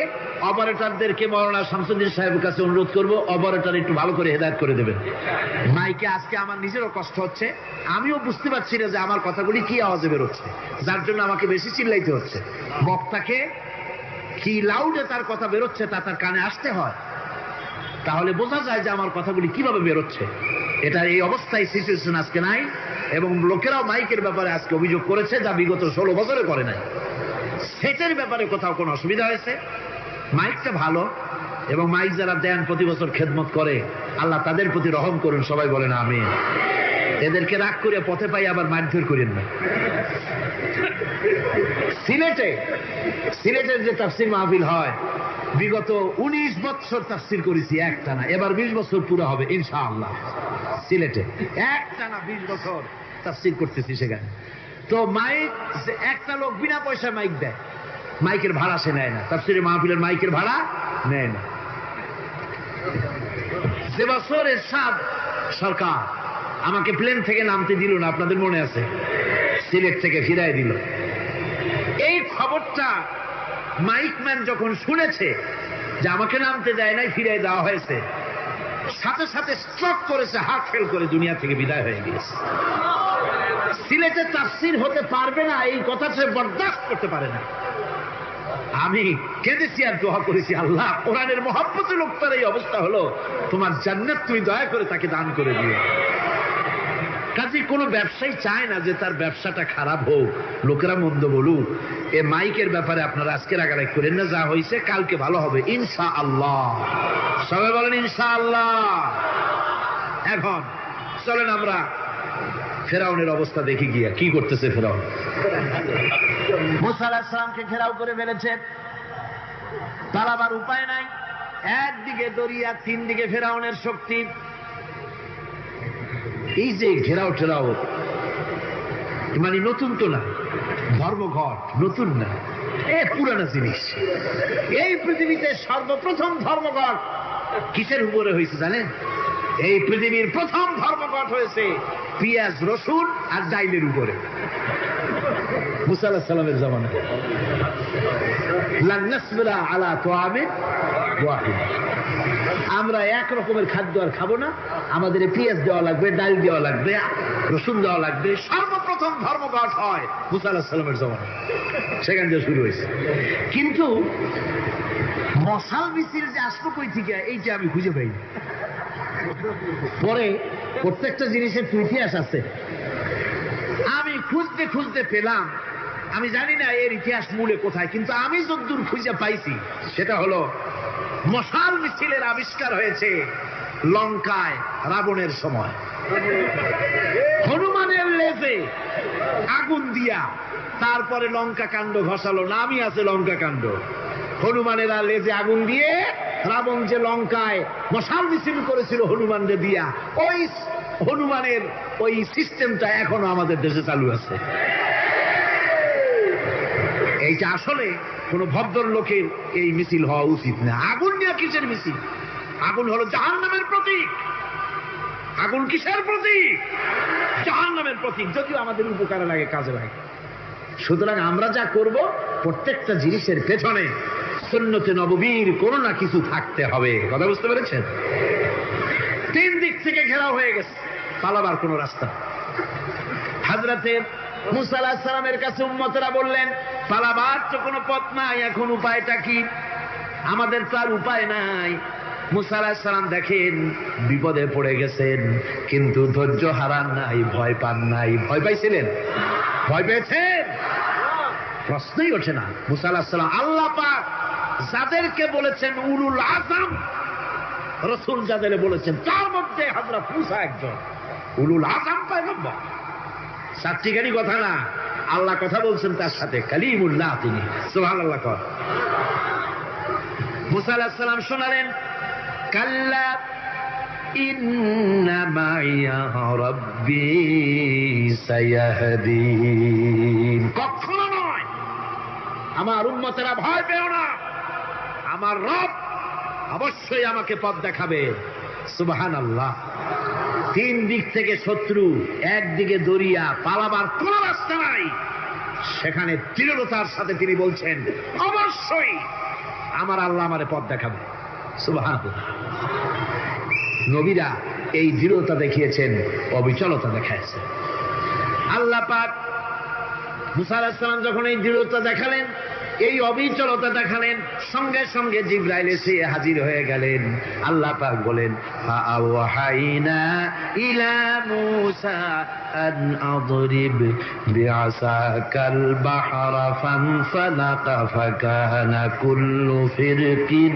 অপারেটরদেরকে মাওলানা শামসুদ্দিন সাহেবের কাছে অনুরোধ করবো, অপারেটর একটু ভালো করে হেদায়েত করে দেবেন। মাইকে আজকে আমার নিজেরও কষ্ট হচ্ছে, আমিও বুঝতে পারছি না যে আমার কথাগুলি কি আওয়াজে বেরোচ্ছে, যার জন্য আমাকে বেশি চিল্লাইতে হচ্ছে। বক্তাকে কি লাউডে তার কথা বেরোচ্ছে তা তার কানে আসতে হয়, তাহলে বোঝা যায় যে আমার কথাগুলি কিভাবে বেরোচ্ছে। এটা এই অবস্থায় সিচুয়েশন আজকে নাই, এবং লোকেরাও মাইকের ব্যাপারে আজকে অভিযোগ করেছে, যা বিগত 16 বছরে করে নাই। সেটের ব্যাপারে কোথাও কোনো অসুবিধা হয়েছে? মাইকটা ভালো, এবং মাইক যারা দেন প্রতি বছর খেদমত করে, আল্লাহ তাদের প্রতি রহম করুন। সবাই বলেন আমিন। এদেরকে রাগ করে পথে পাই আবার মারধর করেন না। সিলেটের যে তাফসির মাহফিল হয়, বিগত 19 বছর তাফসির করেছি একটানা, এবার 20 বছর পুরো হবে ইনশাআল্লাহ। সিলেটে একটানা 20 বছর তাফসির করতেছি সেখানে। তো মাইক, একটা লোক বিনা পয়সায় মাইক দেয়, মাইকের ভাড়া সে নেয় না। তাফসিরের মাহফিলের মাইকের ভাড়া নেয় না। যে বছর এরশাদ সরকার আমাকে প্লেন থেকে নামতে দিল না, আপনাদের মনে আছে? সিলেট থেকে ফিরাই দিল। এই খবরটা মাইকম্যান যখন শুনেছে যে আমাকে নামতে দেয় নাই, ফিরাই দেওয়া হয়েছে, সাথে সাথে স্ট্রোক করেছে, হার্ট ফেল করে দুনিয়া থেকে বিদায় হয়ে গিয়েছে। সিলেটে তাফসির হতে পারবে না, এই কথা সে বরদাস্ত করতে পারে না। আমি কেঁদেছি আর দোয়া করেছি, আল্লাহ, কোরআনের মহব্বতে লোকটার এই অবস্থা হলো, তোমার জান্নাত তুমি দয়া করে তাকে দান করে দিও। কাজে কোনো ব্যবসায়ী চায় না যে তার ব্যবসাটা খারাপ হোক, লোকেরা মন্দ বলুক। এ মাইকের ব্যাপারে আপনারা আজকে রাগারাগ করেন না, যা হয়েছে কালকে ভালো হবে ইনশাআল্লাহ। সবাই বলেন ইনশাআল্লাহ। এখন চলেন আমরা ফেরাউনের অবস্থা দেখি গিয়া কি করতেছে ফেরাউন। মুসা আলাইহিস সালামকে ঘেরাও করে ফেলেছে, পালাবার উপায় নাই। একদিকে দরিয়া, তিন দিকে ফেরাউনের শক্তি। এই যে ঘেরাও টেরাও, মানে নতুন তো না, ধর্মঘট নতুন না, পুরানো জিনিস। এই পৃথিবীতে সর্বপ্রথম ধর্মঘট কিসের উপরে হয়েছে জানেন? এই পৃথিবীর প্রথম ধর্মঘট হয়েছে পেঁয়াজ, রসুন আর ডাইলের উপরে। মুসা আলাইহিস সালামের জামানায় লান নাসবিরা আলা তাআমিন ওয়াহিদ, আমরা এক রকমের খাদ্য আর খাবো না, আমাদের পেঁয়াজ দেওয়া লাগবে, ডাল দেওয়া লাগবে, রসুন দেওয়া লাগবে। সর্বপ্রথম ধর্মঘট হয় মুসা আলাইহিস সালামের জামানায়, সেখান থেকে শুরু হয়েছে। কিন্তু মশাল মিছিল যে আসলো কই থেকে, এইটা আমি খুঁজে পাইনি। পরে প্রত্যেকটা জিনিসের ইতিহাস আছে, আমি খুঁজতে খুঁজতে পেলাম। আমি জানি না এর ইতিহাস মূলে কোথায়, কিন্তু আমি যতদূর খুঁজে পাইছি সেটা হলো মশাল মিছিলের আবিষ্কার হয়েছে লঙ্কায় রাবণের সময়। হনুমানের লেজে আগুন দিয়া তারপরে লঙ্কা কাণ্ড ঘষালো, নামই আছে লঙ্কা কাণ্ড। হনুমানেরা লেজে আগুন দিয়ে রাবণ যে লঙ্কায় মশাল মিছিল করেছিল হনুমানদের দিয়া, ওই হনুমানের ওই সিস্টেমটা এখনো আমাদের দেশে চালু আছে। এইটা আসলে কোন ভদ্রলোকের এই মিছিল হওয়া উচিত না। আগুন নিয়ে কিসের মিছিল? আগুন হলো জাহান্নামের প্রতীক। আগুন কিসের প্রতীক? জাহান্নামের প্রতীক। যদিও আমাদের উপকারে লাগে, কাজে লাগে। সুতরাং আমরা যা করব, প্রত্যেকটা জিনিসের পেছনে সুন্নতে নববীর কোনো না কিছু থাকতে হবে। কথা বুঝতে পেরেছেন? তিন দিক থেকে ঘেরাও হয়ে গেছে, পালাবার কোনো রাস্তা। হযরতে মুসা আলাইহিস সালামের কাছে উম্মতেরা বললেন, পালাবার তো কোনো পথ নাই, এখন উপায়টা কি? আমাদের তো আর উপায় নাই। মুসা আলাইহিস সালাম দেখেন বিপদে পড়ে গেছেন, কিন্তু ধৈর্য হারান নাই, ভয় পান নাই। ভয় পাইছিলেন? ভয় পেয়েছেন? প্রশ্নই ওঠে না। মুসা আলাইহিস সালাম আল্লাহ পাক যাদেরকে বলেছেন উলুল আযম রাসূল, যাদের বলেছেন তার মধ্যে হযরত মুসা একজন উলুল আযম পয়গম্বর। সাত্বিকারী কথা না, আল্লাহ কথা বলছেন তার সাথে, কালিমুল্লাহ তিনি। সুবহানাল্লাহ। কর মুসা আলাইহিস সালাম শোনালেন, কাল্লা ইন্না মাইয়া রাব্বি সায়াহদিন। কখনো নয়, আমার উম্মতেরা ভয় পেও না, আমার রব অবশ্যই আমাকে পথ দেখাবে। সুবহানাল্লাহ। তিন দিক থেকে শত্রু, একদিকে দরিয়া, পালাবার কোন রাস্তা নাই। সেখানে দৃঢ়তার সাথে তিনি বলছেন, অবশ্যই আমার আল্লাহ আমারে পথ দেখাবে। সুবহানাল্লাহ। নবীরা এই দৃঢ়তা দেখিয়েছেন, অবিচলতা দেখাইছেন। আল্লাহ পাক মুসা আলাইহিস সালাম যখন এই দৃঢ়তা দেখালেন, এই অবিচলতা দেখালেন, সঙ্গে সঙ্গে জিবরাইল এসে হাজির হয়ে গেলেন। আল্লাহ পাক বলেন, ফাআওহাইনা ইলা মূসা আন আদরিব বিআসাকাল বাহরা ফানফালাকা ফাকানা কুল্লু ফিরকিন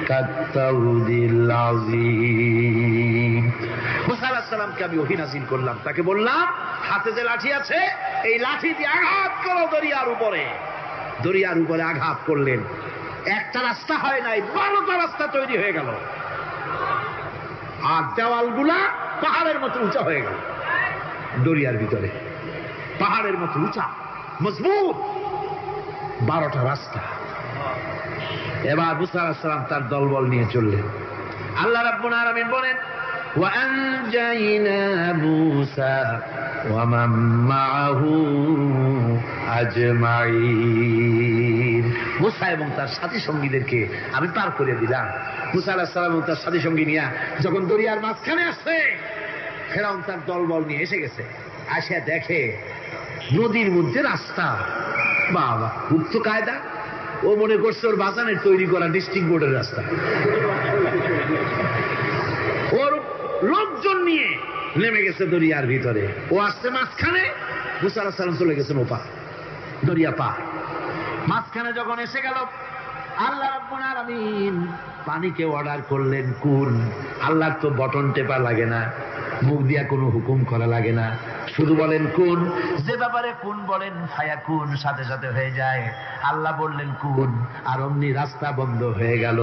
কাত্তাউদিল আযীম। মুসা আলাইহিস সালামকে আমি ওহী নাযিল করলাম, তাকে বললাম হাতে যে লাঠি আছে, এই লাঠি দিয়ে আঘাত করো দরিয়ার উপরে। দরিয়ার উপরে আঘাত করলেন, একটা রাস্তা হয় নাই, 12টা রাস্তা তৈরি হয়ে গেল। আর দেওয়ালগুলা পাহাড়ের মতো উঁচা হয়ে গেল। দরিয়ার ভিতরে পাহাড়ের মতো উঁচা, মজবুত 12টা রাস্তা। এবার মুসা আলাইহিস সালাম তার দলবল নিয়ে চললেন। আল্লাহ রাব্বুল আলামিন বলেন, وأنجينا موسى ومن معه أجمعين। মুসা এবং তার সাথী সঙ্গীদেরকে আমি পার করে দিলাম। মুসা আলাইহিস সালাম এবং তার সাথী সঙ্গী নিয়ে যখন দরিয়ার মাঝখানে আসছে, ফেরাউন তার দলবল নিয়ে এসে গেছে। আসে দেখে নদীর মধ্যে রাস্তা। বাবা, গুপ্ত কায়দা। ও মনে করছে ওর বাজানের তৈরি করা ডিস্ট্রিক্ট বোর্ডের রাস্তা। ওর লোকজন নিয়ে নেমে গেছে দরিয়ার ভিতরে। ও আসছে মাঝখানে, মুসা আলাইহিস সালাম চলে গেছেন ওপার, দরিয়া পার। মাঝখানে যখন এসে গেল, আল্লাহ রাব্বুল আলামিন পানিকে অর্ডার করলেন কুন। আল্লাহর তো বটন টেপা লাগে না, মুখ দিয়া কোনো হুকুম করা লাগে না, শুধু বলেন কুন। যে ব্যাপারে কুন বলেন ফায়াকুন, সাথে সাথে হয়ে যায়। আল্লাহ বললেন কুন, আর অমনি রাস্তা বন্ধ হয়ে গেল।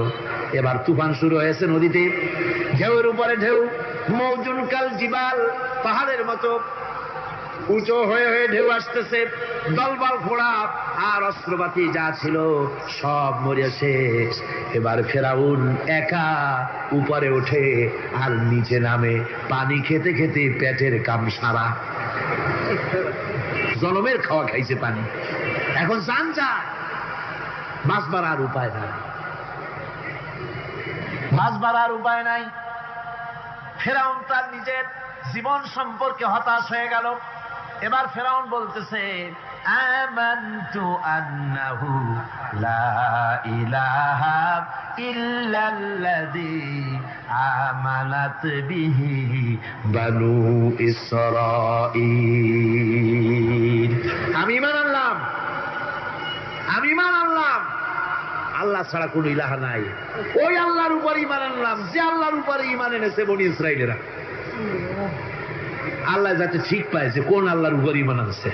এবার তুফান শুরু হয়েছে নদীতে, ঢেউয়ের উপরে ঢেউ, মৌজুন কাল জিবাল, পাহাড়ের মতো। উঁচু হয়ে হয়ে ঢেউ আসতেছে, দলবল ঘোড়া আর অস্ত্রপাতি যা ছিল সব মরেছে। এবার ফেরাউন একা উপরে ওঠে আর নিচে নামে, পানি খেতে খেতে পেটের কাম সারা, জনমের খাওয়া খাইছে পানি। এখন জান যায় বাঁচবার আর উপায় নাই, বাঁচবার আর উপায় নাই। ফেরাউন তার নিজের জীবন সম্পর্কে হতাশ হয়ে গেল। এবার ফেরাউন বলতেছে, আমানতু আন্নাহু লা ইলাহা ইল্লাল্লাযী আমানাত বিহি বানু ইসরাঈল। আমি ঈমান আনলাম, আমি ঈমান আনলাম আল্লাহ ছাড়া কোন ইলাহা নাই। ওই আল্লাহর উপর ঈমান আনলাম যে আল্লাহর উপরে ঈমান এনেছে বনি ইসরাঈলেরা। আল্লাহ যাতে ঠিক পায় যে কোন আল্লাহর উপর ঈমান আনছে।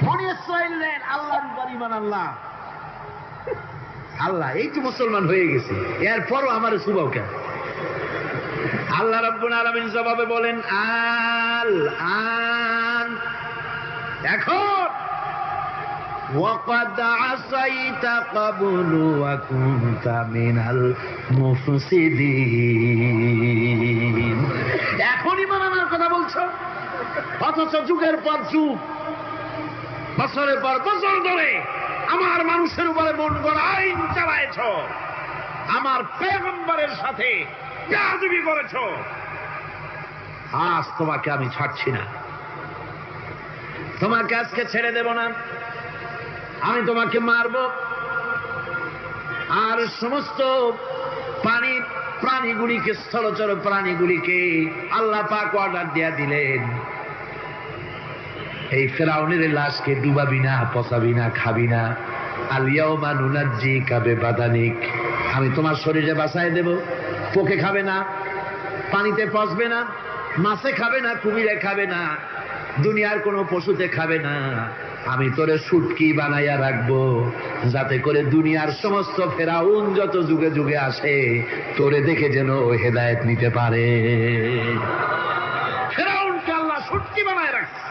বনি ইসরাঈলের আল্লাহর উপর ঈমান আনলাম। আল্লাহ এই তো মুসলমান হয়ে গেছে, এরপরও আমার সুবাও কেন? আল্লাহ রাব্বুল আলামিন জবাবে বলেন, আল আন, এখন وَقَدْ عَصَيْتَ قَبْلُ وَكُنْتَ مِنَ الْمُفْسِدِينَ। এখনই মানানোর কথা বলছো, অথচ যুগের পর যুগ, বছরের পর বছর ধরে আমার মানুষের উপরে মন গড়া আইন চালাইছ, আমার পয়গম্বরের সাথে বেয়াদবি করেছ। আজ তোমাকে আমি ছাড়ছি না, তোমাকে আজকে ছেড়ে দেব না, আমি তোমাকে মারব। আর সমস্ত প্রাণীগুলিকে, স্থলচর প্রাণীগুলিকে আল্লাহ পাক অর্ডার দিয়া দিলেন, এই ফেরাউনের লাশকে ডুবাবি না, পচাবি না, খাবি না। আল ইয়াউমা নুনাজ্জিকা বিবাদানিক, আমি তোমার শরীরে বাঁচায় দেব। পোকে খাবে না, পানিতে পচবে না, মাছে খাবে না, কুমিরে খাবে না, দুনিয়ার কোনো পশুতে খাবে না। আমি তোরে সুটকি বানাইয়া রাখবো, যাতে করে দুনিয়ার সমস্ত ফেরাউন যত যুগে যুগে আসে তোরে দেখে যেন হেদায়েত নিতে পারে। ফেরাউনকে আল্লাহ সুটকি বানায় রাখছে।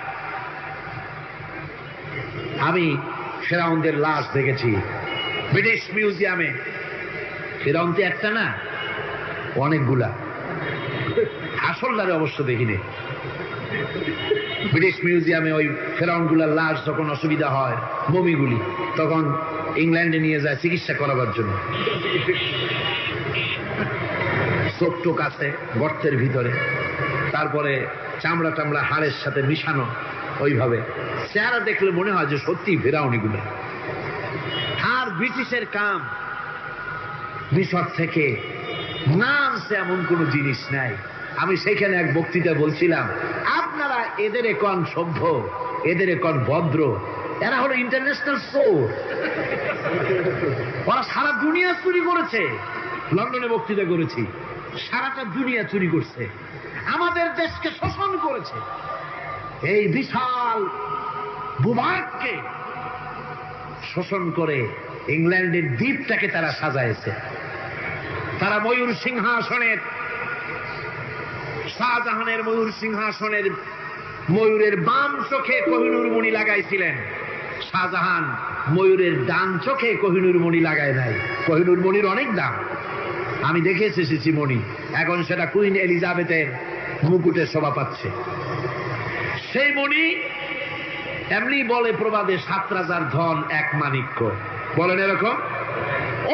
আমি ফেরাউনদের লাশ দেখেছি ব্রিটিশ মিউজিয়ামে। ফেরাউন তো একটা না, অনেকগুলা। আসলটারে অবশ্য দেখিনি। ব্রিটিশ মিউজিয়ামে ওই ফেরাউনগুলার লাশ যখন অসুবিধা হয়, মমিগুলি, তখন ইংল্যান্ডে নিয়ে যায় চিকিৎসা করাবার জন্য। চোখ টোক আছে গর্তের ভিতরে, তারপরে চামড়া টামড়া হাড়ের সাথে মিশানো, ওইভাবে চেহারা দেখলে মনে হয় যে সত্যি ফেরাউনিগুলো। আর ব্রিটিশের কাম, মিশর থেকে নামছে এমন কোন জিনিস নাই। আমি সেখানে এক বক্তৃতা বলছিলাম, আপনারা এদের এখন সভ্য, এদের এখন ভদ্র, এরা হলো ইন্টারন্যাশনাল চোর। ওরা সারা দুনিয়া চুরি করেছে। লন্ডনে বক্তৃতা করেছি, সারাটা দুনিয়া চুরি করছে, আমাদের দেশকে শোষণ করেছে। এই বিশাল ভূভাগকে শোষণ করে ইংল্যান্ডের দ্বীপটাকে তারা সাজাইছে। তারা ময়ূর সিংহাসনের, শাহজাহানের ময়ূর সিংহাসনের ময়ূরের বাম চোখে কোহিনূর মণি লাগাইছিলেন। শাহজাহান ময়ূরের ডান চোখে কোহিনূর মণি লাগায় নাই। কোহিনূর মণির অনেক দাম, আমি দেখে এসেছি মণি। এখন সেটা কুইন এলিজাবেথের মুকুটে শোভা পাচ্ছে। সেই মণি এমনি বলে প্রবাদে, 7 রাজার ধন এক মাণিক্য, বলেন এরকম,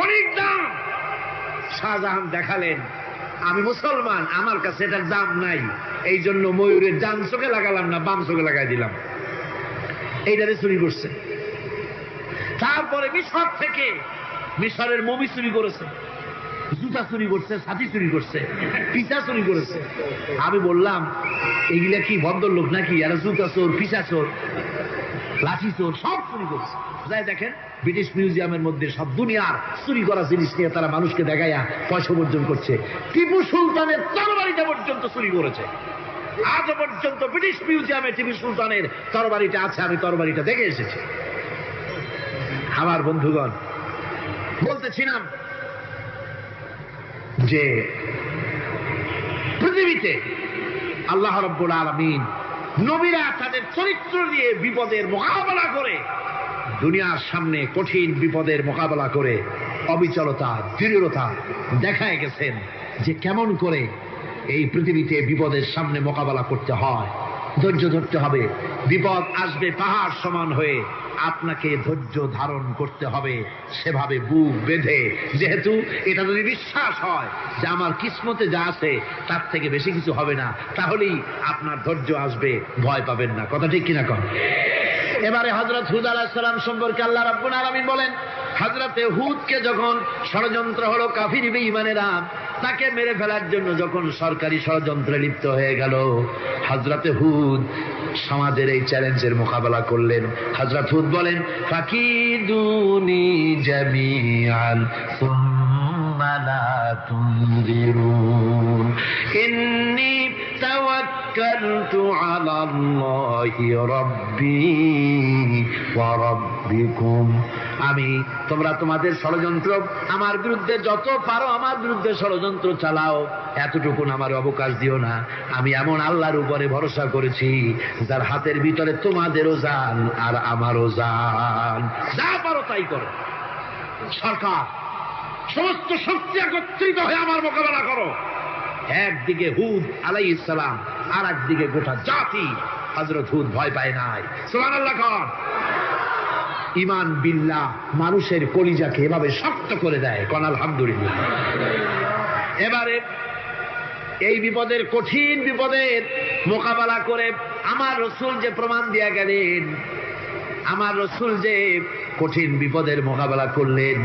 অনেক দাম। শাহজাহান দেখালেন, আমি মুসলমান, আমার কাছে এটার দাম নাই, এই জন্য ময়ূরের ডান চোখে লাগালাম না, বাম চোখে লাগাই দিলাম। এইটারে চুরি করছে। তারপরে মিশর থেকে, মিশরের মমি চুরি করেছে, জুতা চুরি করছে, ছাতি চুরি করছে, পিসা চুরি করেছে। আমি বললাম, এগুলা কি ভদ্রলোক নাকি? এরা জুতা চোর, পিসা চোর, লাঠি চোর, সব চুরি করছে। যাই দেখেন ব্রিটিশ মিউজিয়ামের মধ্যে সব দুনিয়ার চুরি করা জিনিস নিয়ে তারা মানুষকে দেখাইয়া পয়সা উপার্জন করছে। টিপু সুলতানের তরবারিটা পর্যন্ত চুরি করেছে। আজ পর্যন্ত ব্রিটিশ মিউজিয়ামে টিপু সুলতানের তরবারিটা আছে, আমি তরবারিটা দেখে এসেছি। আমার বন্ধুগণ, বলতেছিলাম যে পৃথিবীতে আল্লাহ রাব্বুল আলামিন নবীরা তাদের চরিত্র দিয়ে বিপদের মোকাবেলা করে, দুনিয়ার সামনে কঠিন বিপদের মোকাবেলা করে অবিচলতা, দৃঢ়তা দেখায় গেছেন যে কেমন করে এই পৃথিবীতে বিপদের সামনে মোকাবেলা করতে হয়। ধৈর্য ধরতে হবে, বিপদ আসবে পাহাড় সমান হয়ে, আপনাকে ধৈর্য ধারণ করতে হবে সেভাবে বুক বেঁধে। যেহেতু এটা যদি বিশ্বাস হয় যে আমার কিসমতে যা আছে তার থেকে বেশি কিছু হবে না, তাহলেই আপনার ধৈর্য আসবে, ভয় পাবেন না। কথা ঠিক কিনা কন? এবারে হযরত হুদ আলাইহিস সালাম সম্পর্কে আল্লাহ রাব্বুল আলামিন বলেন, হযরতে হুদকে যখন ষড়যন্ত্র হলো কাফির বেঈমানেরা তাকে মেরে ফেলার জন্য যখন সরকারি ষড়যন্ত্রে লিপ্ত হয়ে গেল, হযরতে হুদ সমাজের এই চ্যালেঞ্জের মোকাবেলা করলেন। হযরত হুদ বলেন, ফাকিদুনি জামিআন সুম্মা লা তুনজিরুন ইন্নী তাওয়াক্কালতু আলাল্লাহি রাব্বি ওয়া রাব্বিকুম। তোমরা তোমাদের ষড়যন্ত্র আমার বিরুদ্ধে যত পারো আমার বিরুদ্ধে ষড়যন্ত্র চালাও, এতটুকু আমার অবকাশ দিও না। আমি এমন আল্লাহর উপরে ভরসা করেছি যার হাতের ভিতরে তোমাদেরও জান আর আমারও জান। যা পারো তাই করো। সরকার সমস্ত শক্তি একত্রিত হয়ে আমার মোকাবেলা করো। একদিকে হুদ আলাইহিস সালাম, আর একদিকে গোটা জাতি। হযরত হুদ ভয় পায় নাই। সুবহানাল্লাহ খান। ঈমান বিল্লাহ মানুষের কলিজাকে এভাবে শক্ত করে দেয়। কোন আলহামদুলিল্লাহ। এবারে এই বিপদের, কঠিন বিপদের মোকাবেলা করে আমার রাসূল যে প্রমাণ দিয়ে গেলেন, আমার রাসূল যে কঠিন বিপদের মোকাবেলা করলেন,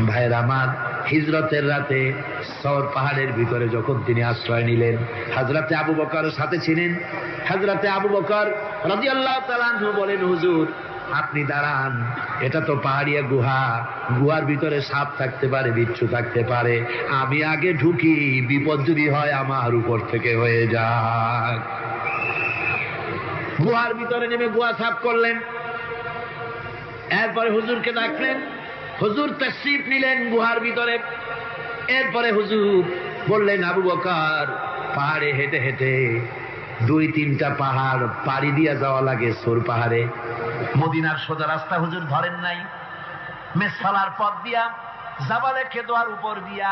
ভাইয়ের আমার, হিজরতের রাতে সওর পাহাড়ের ভিতরে যখন তিনি আশ্রয় নিলেন, হযরতে আবু বকর সাথে ছিলেন। হযরতে আবু বকর রাদিয়াল্লাহু তাআলা আনহু বলেন, হুজুর আপনি দাঁড়ান, এটা তো পাহাড়িয়া গুহা, গুহার ভিতরে সাপ থাকতে পারে, বিচ্ছু থাকতে পারে, আমি আগে ঢুকি, বিপদ যদি হয় আমার উপর থেকে হয়ে যাক। গুহার ভিতরে নেমে গুহা সাফ করলেন। এরপরে হুজুরকে ডাকলেন, হুজুর তাশরীফ নিলেন গুহার ভিতরে। এরপরে হুজুর বললেন, আবু বকর পাহাড়ে হেঁটে হেঁটে 2-3টা পাহাড় পাড়ি দিয়া যাওয়া লাগে সৌর পাহাড়ে। মদিনার সোজা রাস্তা হুজুর ধরেন নাই, মেসফালার পথ দিয়া জাবালে কেদোয়ার উপর দিয়া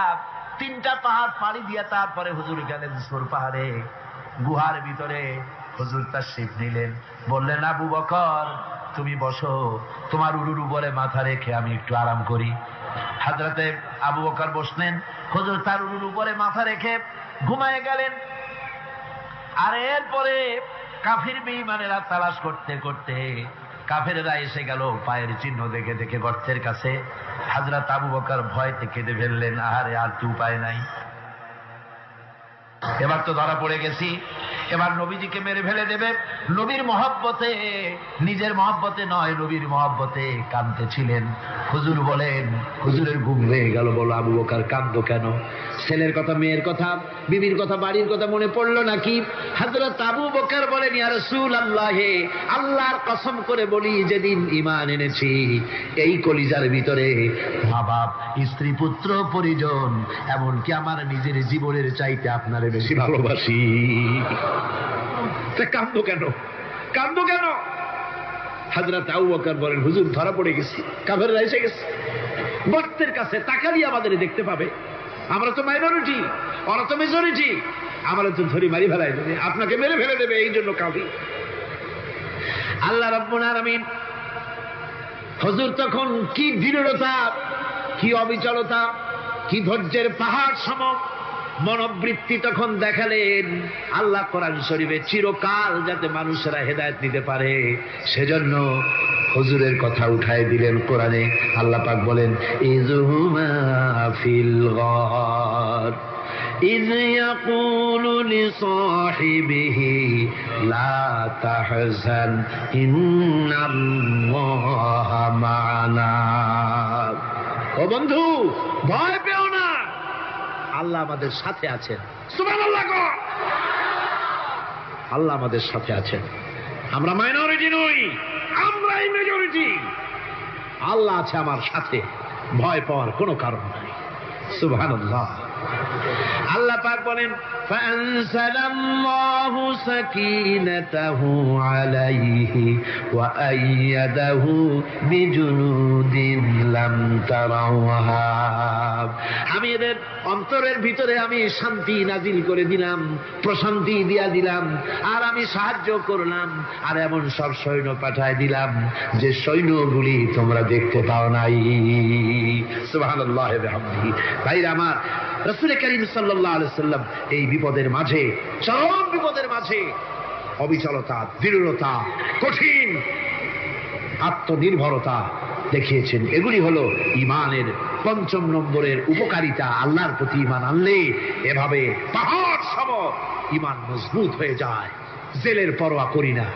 3টা পাহাড় পাড়ি দিয়া তারপরে হুজুর গেলেন সৌর পাহাড়ে। গুহার ভিতরে হুজুর তাশরীফ নিলেন। বললেন, আবু বকর তুমি বসো, তোমার উরুর উপরে মাথা রেখে আমি একটু আরাম করি। হযরতে আবু বকর বসলেন, হুজুর তার উরুর উপরে মাথা রেখে ঘুমায় গেলেন। আর এরপরে কাফির বেঈমানেরা তালাশ করতে করতে কাফেরেরা এসে গেল পায়ের চিহ্ন দেখে দেখে গর্তের কাছে। হযরত আবু বকর ভয়তে কেঁদে ফেললেন, আহারে আর কি উপায় নাই, এবার তো ধরা পড়ে গেছি, এবার নবীজিকে মেরে ফেলে দেবে। নবীর মহব্বতে, নিজের মহব্বতে নয়, নবীর মহব্বতে কাঁদতেছিলেন। হুজুর বলেন, হুজুরের ঘুম হয়ে গেল। বলো, আবু বকর কাঁদতো কেন? ছেলের কথা, মেয়ের কথা, বিবির কথা, বাড়ির কথা মনে পড়লো নাকি? হযরত আবু বকর বলেন, ইয়া রাসূলুল্লাহ, আল্লাহর কসম করে বলি, যেদিন ঈমান এনেছি এই কলিজার ভিতরে মা বাপ, স্ত্রী, পুত্র, পরিজন, এমনকি আমার নিজের জীবনের চাইতে আপনারে বেশি ভালোবাসি। কান্দো কেন? কান্দো কেন? হযরত আবু বকর বলেন, হুজুর ধরা পড়ে গেছি, কাফেররা এসে গেছে গর্তের কাছে, তাকালি আমাদের দেখতে পাবে, আমরা তো মাইনরিটি, ওরা তো মেজরিটি, আমরা তো ধরি মারি ফেলাই দেবে, আপনাকে মেরে ফেলে দেবে, এই জন্য কাঁদি। আল্লাহ রাব্বুল আলামিন, হুজুর তখন কি দৃঢ়তা, কি অবিচলতা, কি ধৈর্যের পাহাড় সম মনোবৃত্তি তখন দেখালেন। আল্লাহ কোরআন শরীফে চিরকাল যাতে মানুষেরা হেদায়েত নিতে পারে সেজন্য হুজুরের কথা উঠায় দিলেন কোরআনে। আল্লাহ পাক বলেন, ইযহুমা ফিল গার ইয ইয়াকুলু লিসাহিবিহি লা তাহজান ইন্নাল্লাহা মা'ানা। ও বন্ধু, ভয় পেও না, আল্লাহ আমাদের সাথে আছেন। সুবহানাল্লাহ। আল্লাহ আমাদের সাথে আছেন। আমরা মাইনরিটি নই, আমরাই মেজরিটি। আল্লাহ আছে আমার সাথে, ভয় পাওয়ার কোনো কারণ নাই। সুবহানাল্লাহ। আল্লাহ পাক বলেন ফাআনসালাল্লাহু সাকিনাতাহু আলাইহি ওয়া আইয়াদাহু বিজুনুদিন লাম তারাওহা। আমি এদের অন্তরের ভিতরে আমি শান্তি নাজিল করে দিলাম, প্রশান্তি দিয়া দিলাম, আর আমি সাহায্য করলাম, আর এমন সব সৈন্য পাঠায় দিলাম যে সৈন্যগুলি তোমরা দেখতে পাও নাই। সুবহানাল্লাহ ওয়া বিহামদিহি। ভাইরা আমার, রাসূল কারীম সাল্লাল্লাহু আলাইহি সাল্লাম এই বিপদের মাঝে, চরম বিপদের মাঝে অবিচলতা, দৃঢ়তা, কঠিন আত্মনির্ভরতা দেখিয়েছেন। এগুলি হলো ঈমানের ৫ম নম্বরের উপকারিতা। আল্লাহর প্রতি ঈমান আনলে এভাবে পাহাড় সম ঈমান মজবুত হয়ে যায়। জেলের পরোয়া করি না,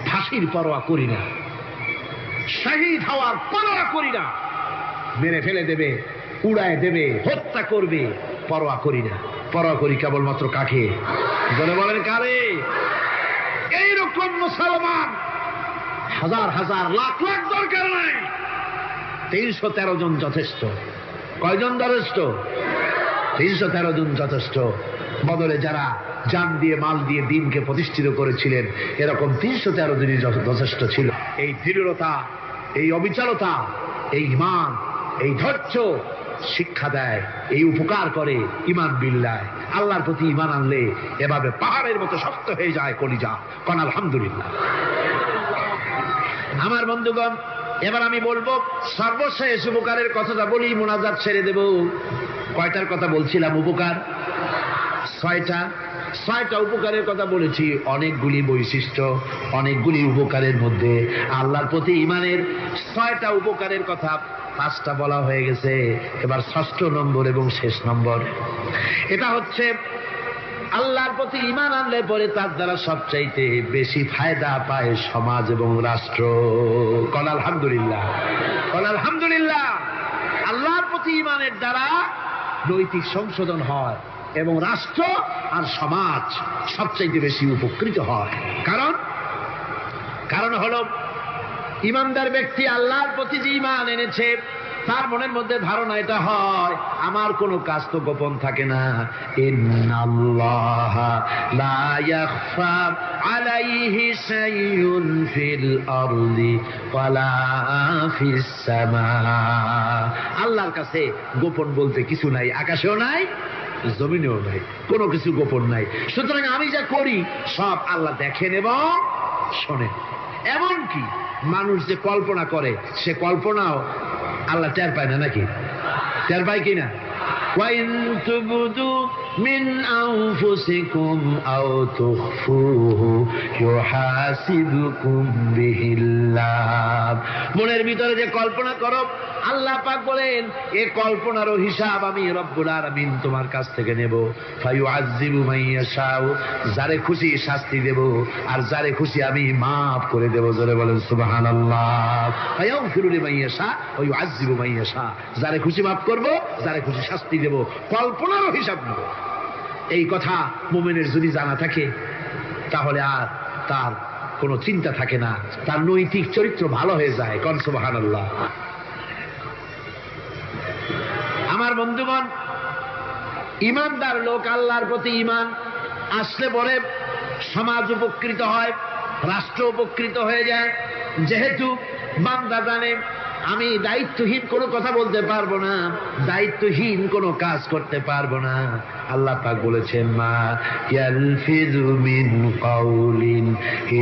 ফাঁসির পরোয়া করি না, শহীদ হওয়ার পরোয়া করি না, মেরে ফেলে দেবে, উড়ায় দেবে, হত্যা করবে, পরোয়া করি না। পরোয়া করি কেবলমাত্র কাকে? বলে বলেন কারে? এইরকম মুসলমান হাজার হাজার লাখ লাখ দরকার নাই, ৩১৩ জন যথেষ্ট। কয়জন যথেষ্ট? ৩১৩ জন যথেষ্ট। বদরে যারা জান দিয়ে মাল দিয়ে দিনকে প্রতিষ্ঠিত করেছিলেন, এরকম ৩১৩ জনই যথেষ্ট ছিল। এই দৃঢ়তা, এই অবিচলতা, এই ঈমান, এই ধৈর্য শিক্ষা দেয়, এই উপকার করে ঈমান বিল্লাহ। আল্লাহর প্রতি ঈমান আনলে এভাবে পাহাড়ের মতো শক্ত হয়ে যায় কলিজা। কোন আলহামদুলিল্লাহ। আমার বন্ধুগণ, এবার আমি বলবো সর্বশেষ উপকারের কথাটা বলি, মোনাজাত ছেড়ে দেব। কয়টার কথা বলছিলাম? উপকার ৬টা উপকারের কথা বলেছি। অনেকগুলি বৈশিষ্ট্য, অনেকগুলি উপকারের মধ্যে আল্লাহর প্রতি ঈমানের ৬টা উপকারের কথা ৫টা বলা হয়ে গেছে। এবার ৬ষ্ঠ নম্বর এবং শেষ নম্বর, এটা হচ্ছে আল্লাহর প্রতি ঈমান আনলে পরে তার দ্বারা সবচাইতে বেশি ফায়দা পায় সমাজ এবং রাষ্ট্র। কোন আলহামদুলিল্লাহ, কোন আলহামদুলিল্লাহ। আল্লাহর প্রতি ঈমানের দ্বারা নৈতিক সংশোধন হয় এবং রাষ্ট্র আর সমাজ সবচাইতে বেশি উপকৃত হয়। কারণ হলো ঈমানদার ব্যক্তি আল্লাহর প্রতি যে ঈমান এনেছে, তার মনের মধ্যে ধারণা এটা হয়, আমার কোনো কাজ তো গোপন থাকে না। ইন্নাল্লাহা লা ইয়াখফা আলাইহি শাইউন ফিল আরদি ওয়ালা ফিস সামা। আল্লাহর কাছে গোপন বলতে কিছু নাই, আকাশেও নাই, জমিনেও নাই, কোনো কিছু গোপন নাই। সুতরাং আমি যা করি সব আল্লাহ দেখেন এবং শোনেন। এমনকি মানুষ যে কল্পনা করে, সে কল্পনাও আল্লাহ টের পায় না, নাকি? টের পায় কিনা? ওয়াইন তুবদু মিন আনফুসিকুম আও তুখফুহু ইউহাসিবুকুম বিহিল্লাহ। মনের ভিতরে যে কল্পনা করো, আল্লাহ পাক বলেন এই কল্পনারও হিসাব আমি রব্বুল আলামিন তোমার কাছ থেকে নেব। ফায়ুআযযিবু মান ইয়াশাউ, যারে খুশি শাস্তি দেব, আর যারে খুশি আমি মাফ করে দেব। জোরে বলেন সুবহানাল্লাহ। ফায়াগফিরু লিমান ইয়াশা ওয়া ইউআযযিবু মান ইয়াশা, যারে খুশি মাফ করব, যারে খুশি শাস্তি দেব, কল্পনারও হিসাব নেব। এই কথা মুমিনের যদি জানা থাকে, তাহলে আর তার কোনো চিন্তা থাকে না, তার নৈতিক চরিত্র ভালো হয়ে যায়। কোন সুবহানাল্লাহ। আমার বন্ধুগণ, ঈমানদার লোক, আল্লাহর প্রতি ঈমান আসলে পরে সমাজ উপকৃত হয়, রাষ্ট্র উপকৃত হয়ে যায়। যেহেতু বান্দা জানে আমি দায়িত্বহীন কোনো কথা বলতে পারবো না, দায়িত্বহীন কোনো কাজ করতে পারবো না। আল্লাহ পাক বলেছেন, মা ইয়ালফিযু মিন কাউলিন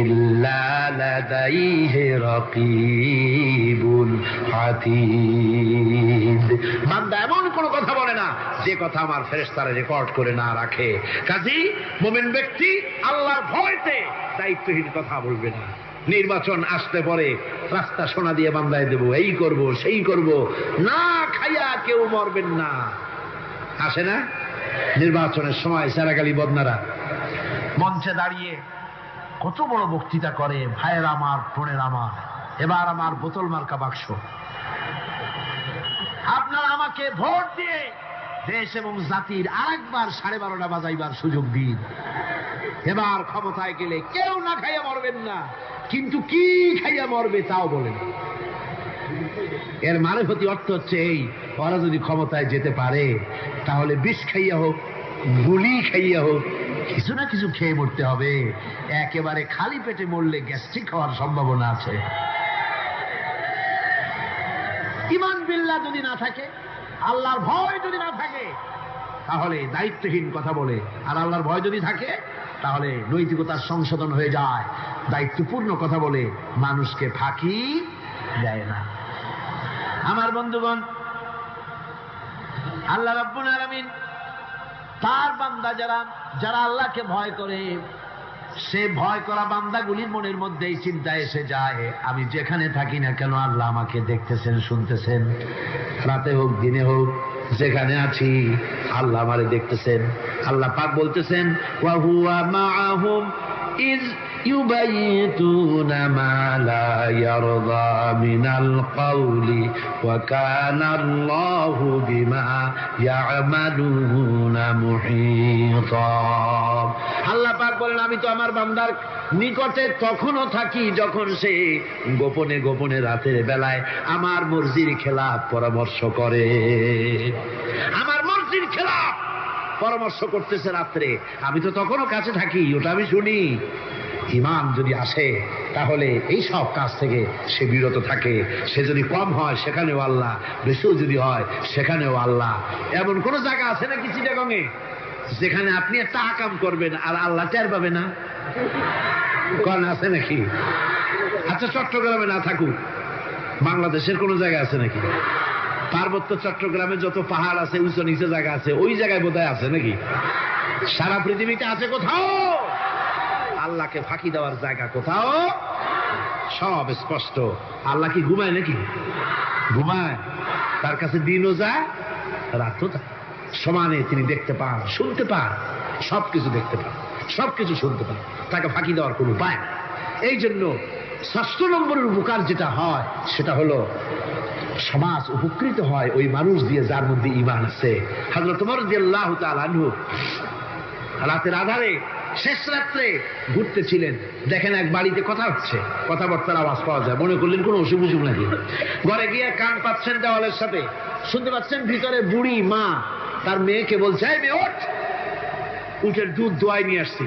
ইল্লা লাদাইহি রাকীবুন আতীদ। বান্দা এমন কোনো কথা বলে না যে কথা আমার ফেরেশতারা রেকর্ড করে না রাখে। কাজী মুমিন ব্যক্তি আল্লাহর ভয়তে দায়িত্বহীন কথা বলবে না। নির্বাচন আসতে পরে রাস্তা সোনা দিয়ে বান্ধায় দেব, এই করব সেই করব, না খাইয়া কেউ মরবেন না। আসে না নির্বাচনের সময় সারাগালি বদনারা মঞ্চে দাঁড়িয়ে কত বড় বক্তৃতা করে, ভাইয়ের আমার, বোনের আমার, এবার আমার বোতল মার্কা বাক্স, আপনারা আমাকে ভোট দিয়ে দেশ এবং জাতির আরেকবার 12:30 বাজাইবার সুযোগ দিন। এবার ক্ষমতায় গেলে কেউ না খাইয়া মরবেন না, কিন্তু কি খাইয়া মরবে তাও বলেন। এর মারফতি অর্থ হচ্ছে এই, ওরা যদি ক্ষমতায় যেতে পারে তাহলে বিষ খাইয়া হোক, গুলি খাইয়া হোক, কিছু না কিছু খেয়ে মরতে হবে। একেবারে খালি পেটে মরলে গ্যাস্ট্রিক হওয়ার সম্ভাবনা আছে। ঈমান বিল্লাহ যদি না থাকে, আল্লাহর ভয় যদি না থাকে, তাহলে দায়িত্বহীন কথা বলে। আর আল্লাহর ভয় যদি থাকে, তাহলে নৈতিকতার সংশোধন হয়ে যায়। দায়িত্বপূর্ণ কথা বলে মানুষকে ফাঁকি দেয় না। আমার বন্ধুগণ, আল্লাহ রাব্বুল আলামিন তার বান্দা যারা আল্লাহকে ভয় করে, সে ভয় করা বান্দাগুলির মনের মধ্যে এই চিন্তা এসে যায়, আমি যেখানে থাকি না কেন আল্লাহ আমাকে দেখতেছেন, শুনতেছেন। রাতে হোক দিনে হোক, যেখানে আছি আল্লাহ আমারে দেখতেছেন। আল্লাহ পাক বলতেছেন, ওয়া হুয়া মাআহুম ইয ইউবাইতুনা মা লা ইয়ারদা মিনাল কওলি ওয়া কানা আল্লাহু বিমা ইয়ামালুনা মুহীতা। আল্লাহ পাক বলেন, আমি তো আমার বান্দার নিকটে তখনও থাকি যখন সে গোপনে গোপনে রাতের বেলায় আমার মর্জির খেলাফ পরামর্শ করে। আমার মর্জির খেলাফ পরামর্শ করতেছে রাত্রে, আমি তো তখনও কাছে থাকি, ওটা আমি শুনি। ঈমান যদি আসে, তাহলে এই সব কাজ থেকে সে বিরত থাকে। সে যদি কম হয় সেখানেও আল্লাহ, বেশিও যদি হয় সেখানেও আল্লাহ। এমন কোন জায়গা আছে নাকি চিটাগংয়ে যেখানে আপনি একটা আকাম করবেন আর আল্লাহ টের পাবে না? কোন আছে নাকি? আচ্ছা, চট্টগ্রামে না থাকুক, বাংলাদেশের কোন জায়গা আছে নাকি? পার্বত্য চট্টগ্রামে যত পাহাড় আছে, উঁচু নিচে জায়গা আছে, ওই জায়গায় বোধহয় আছে নাকি? সারা পৃথিবীতে আছে কোথাও? আল্লাহকে ফাঁকি দেওয়ার জায়গা কোথাও? সব স্পষ্ট। আল্লাহ কি ঘুমায় নাকি? ঘুমায়? তার কাছে দিনও যায়, রাতও যায়। সমানে তিনি দেখতে পান, শুনতে পান, সবকিছু দেখতে পান, সবকিছু শুনতে পান। তাকে ফাঁকি দেওয়ার কোনো উপায় না। এই জন্য ৬ষ্ঠ নম্বরের উপকার যেটা হয় সেটা হলো সমাজ উপকৃত হয় ওই মানুষ দিয়ে যার মধ্যে ঈমান আছে। হযরত ওমর রাদিয়াল্লাহু তাআলা আনহু রাতের আধারে শেষ রাত্রে ঘুরতেছিলেন, দেখেন এক বাড়িতে কথা হচ্ছে, কথাবার্তার আওয়াজ পাওয়া যায়। মনে করলেন কোন অসুখ বিসুখ নাকি। ঘরে গিয়ে কান পাচ্ছেন দেওয়ালের সাথে, শুনতে পাচ্ছেন ভিতরে বুড়ি মা তার মেয়েকে বলছে, এই মেয়ে ওঠ, উটের দুধ দোয়াই নিয়ে আসছি,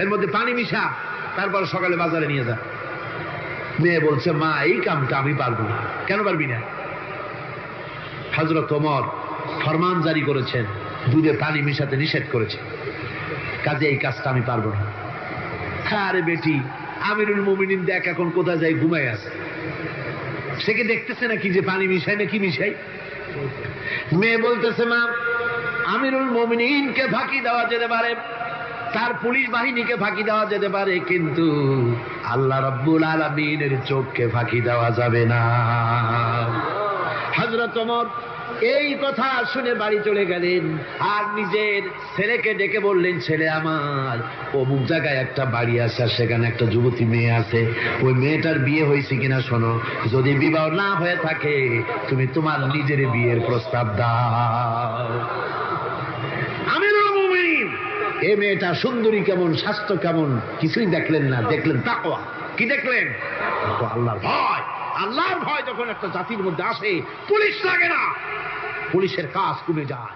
এর মধ্যে পানি মিশা, তারপর সকালে বাজারে নিয়ে যা। মেয়ে বলছে, মা এই কামটা আমি পারবো না। কেন পারবি না? হযরত ওমর ফরমান জারি করেছেন, দুধে পানি মিশাতে নিষেধ করেছেন, কাজে এই কাজটা আমি পারবো না। আরে বেটি, আমিরুল মুমিনিন দেখ এখন কোথায় যাই, ঘুমায় আছে, সে কি দেখতেছে নাকি যে পানি মিশাই না কি মিশাই? মেয়ে বলতেছে, মা আমিরুল মুমিনিনকে ফাঁকি দেওয়া যেতে পারে, তার পুলিশ বাহিনীকে ফাঁকি দেওয়া যেতে পারে, কিন্তু আল্লাহ রাব্বুল আলামিনের চোখকে ফাঁকি দেওয়া যাবে না। হযরত ওমর এই কথা শুনে বাড়ি চলে গেলেন আর নিজের ছেলেকে ডেকে বললেন, ছেলে আমার, অমুক জায়গায় একটা বাড়ি আছে, সেখানে একটা যুবতী মেয়ে আছে, ওই মেয়েটার বিয়ে হয়েছে কিনা শোনো, যদি বিবাহ না হয়ে থাকে তুমি তোমার নিজের বিয়ের প্রস্তাব দাও। আমিরুল মুমিনিন এই মেয়েটা সুন্দরী কেমন, স্বাস্থ্য কেমন কিছুই দেখলেন না, দেখলেন তাকওয়া। কি দেখলেন? আল্লাহর ভয়। আল্লাহর ভয় যখন একটা জাতির মধ্যে আসে, পুলিশ লাগে না, পুলিশের কাজ কমে যায়।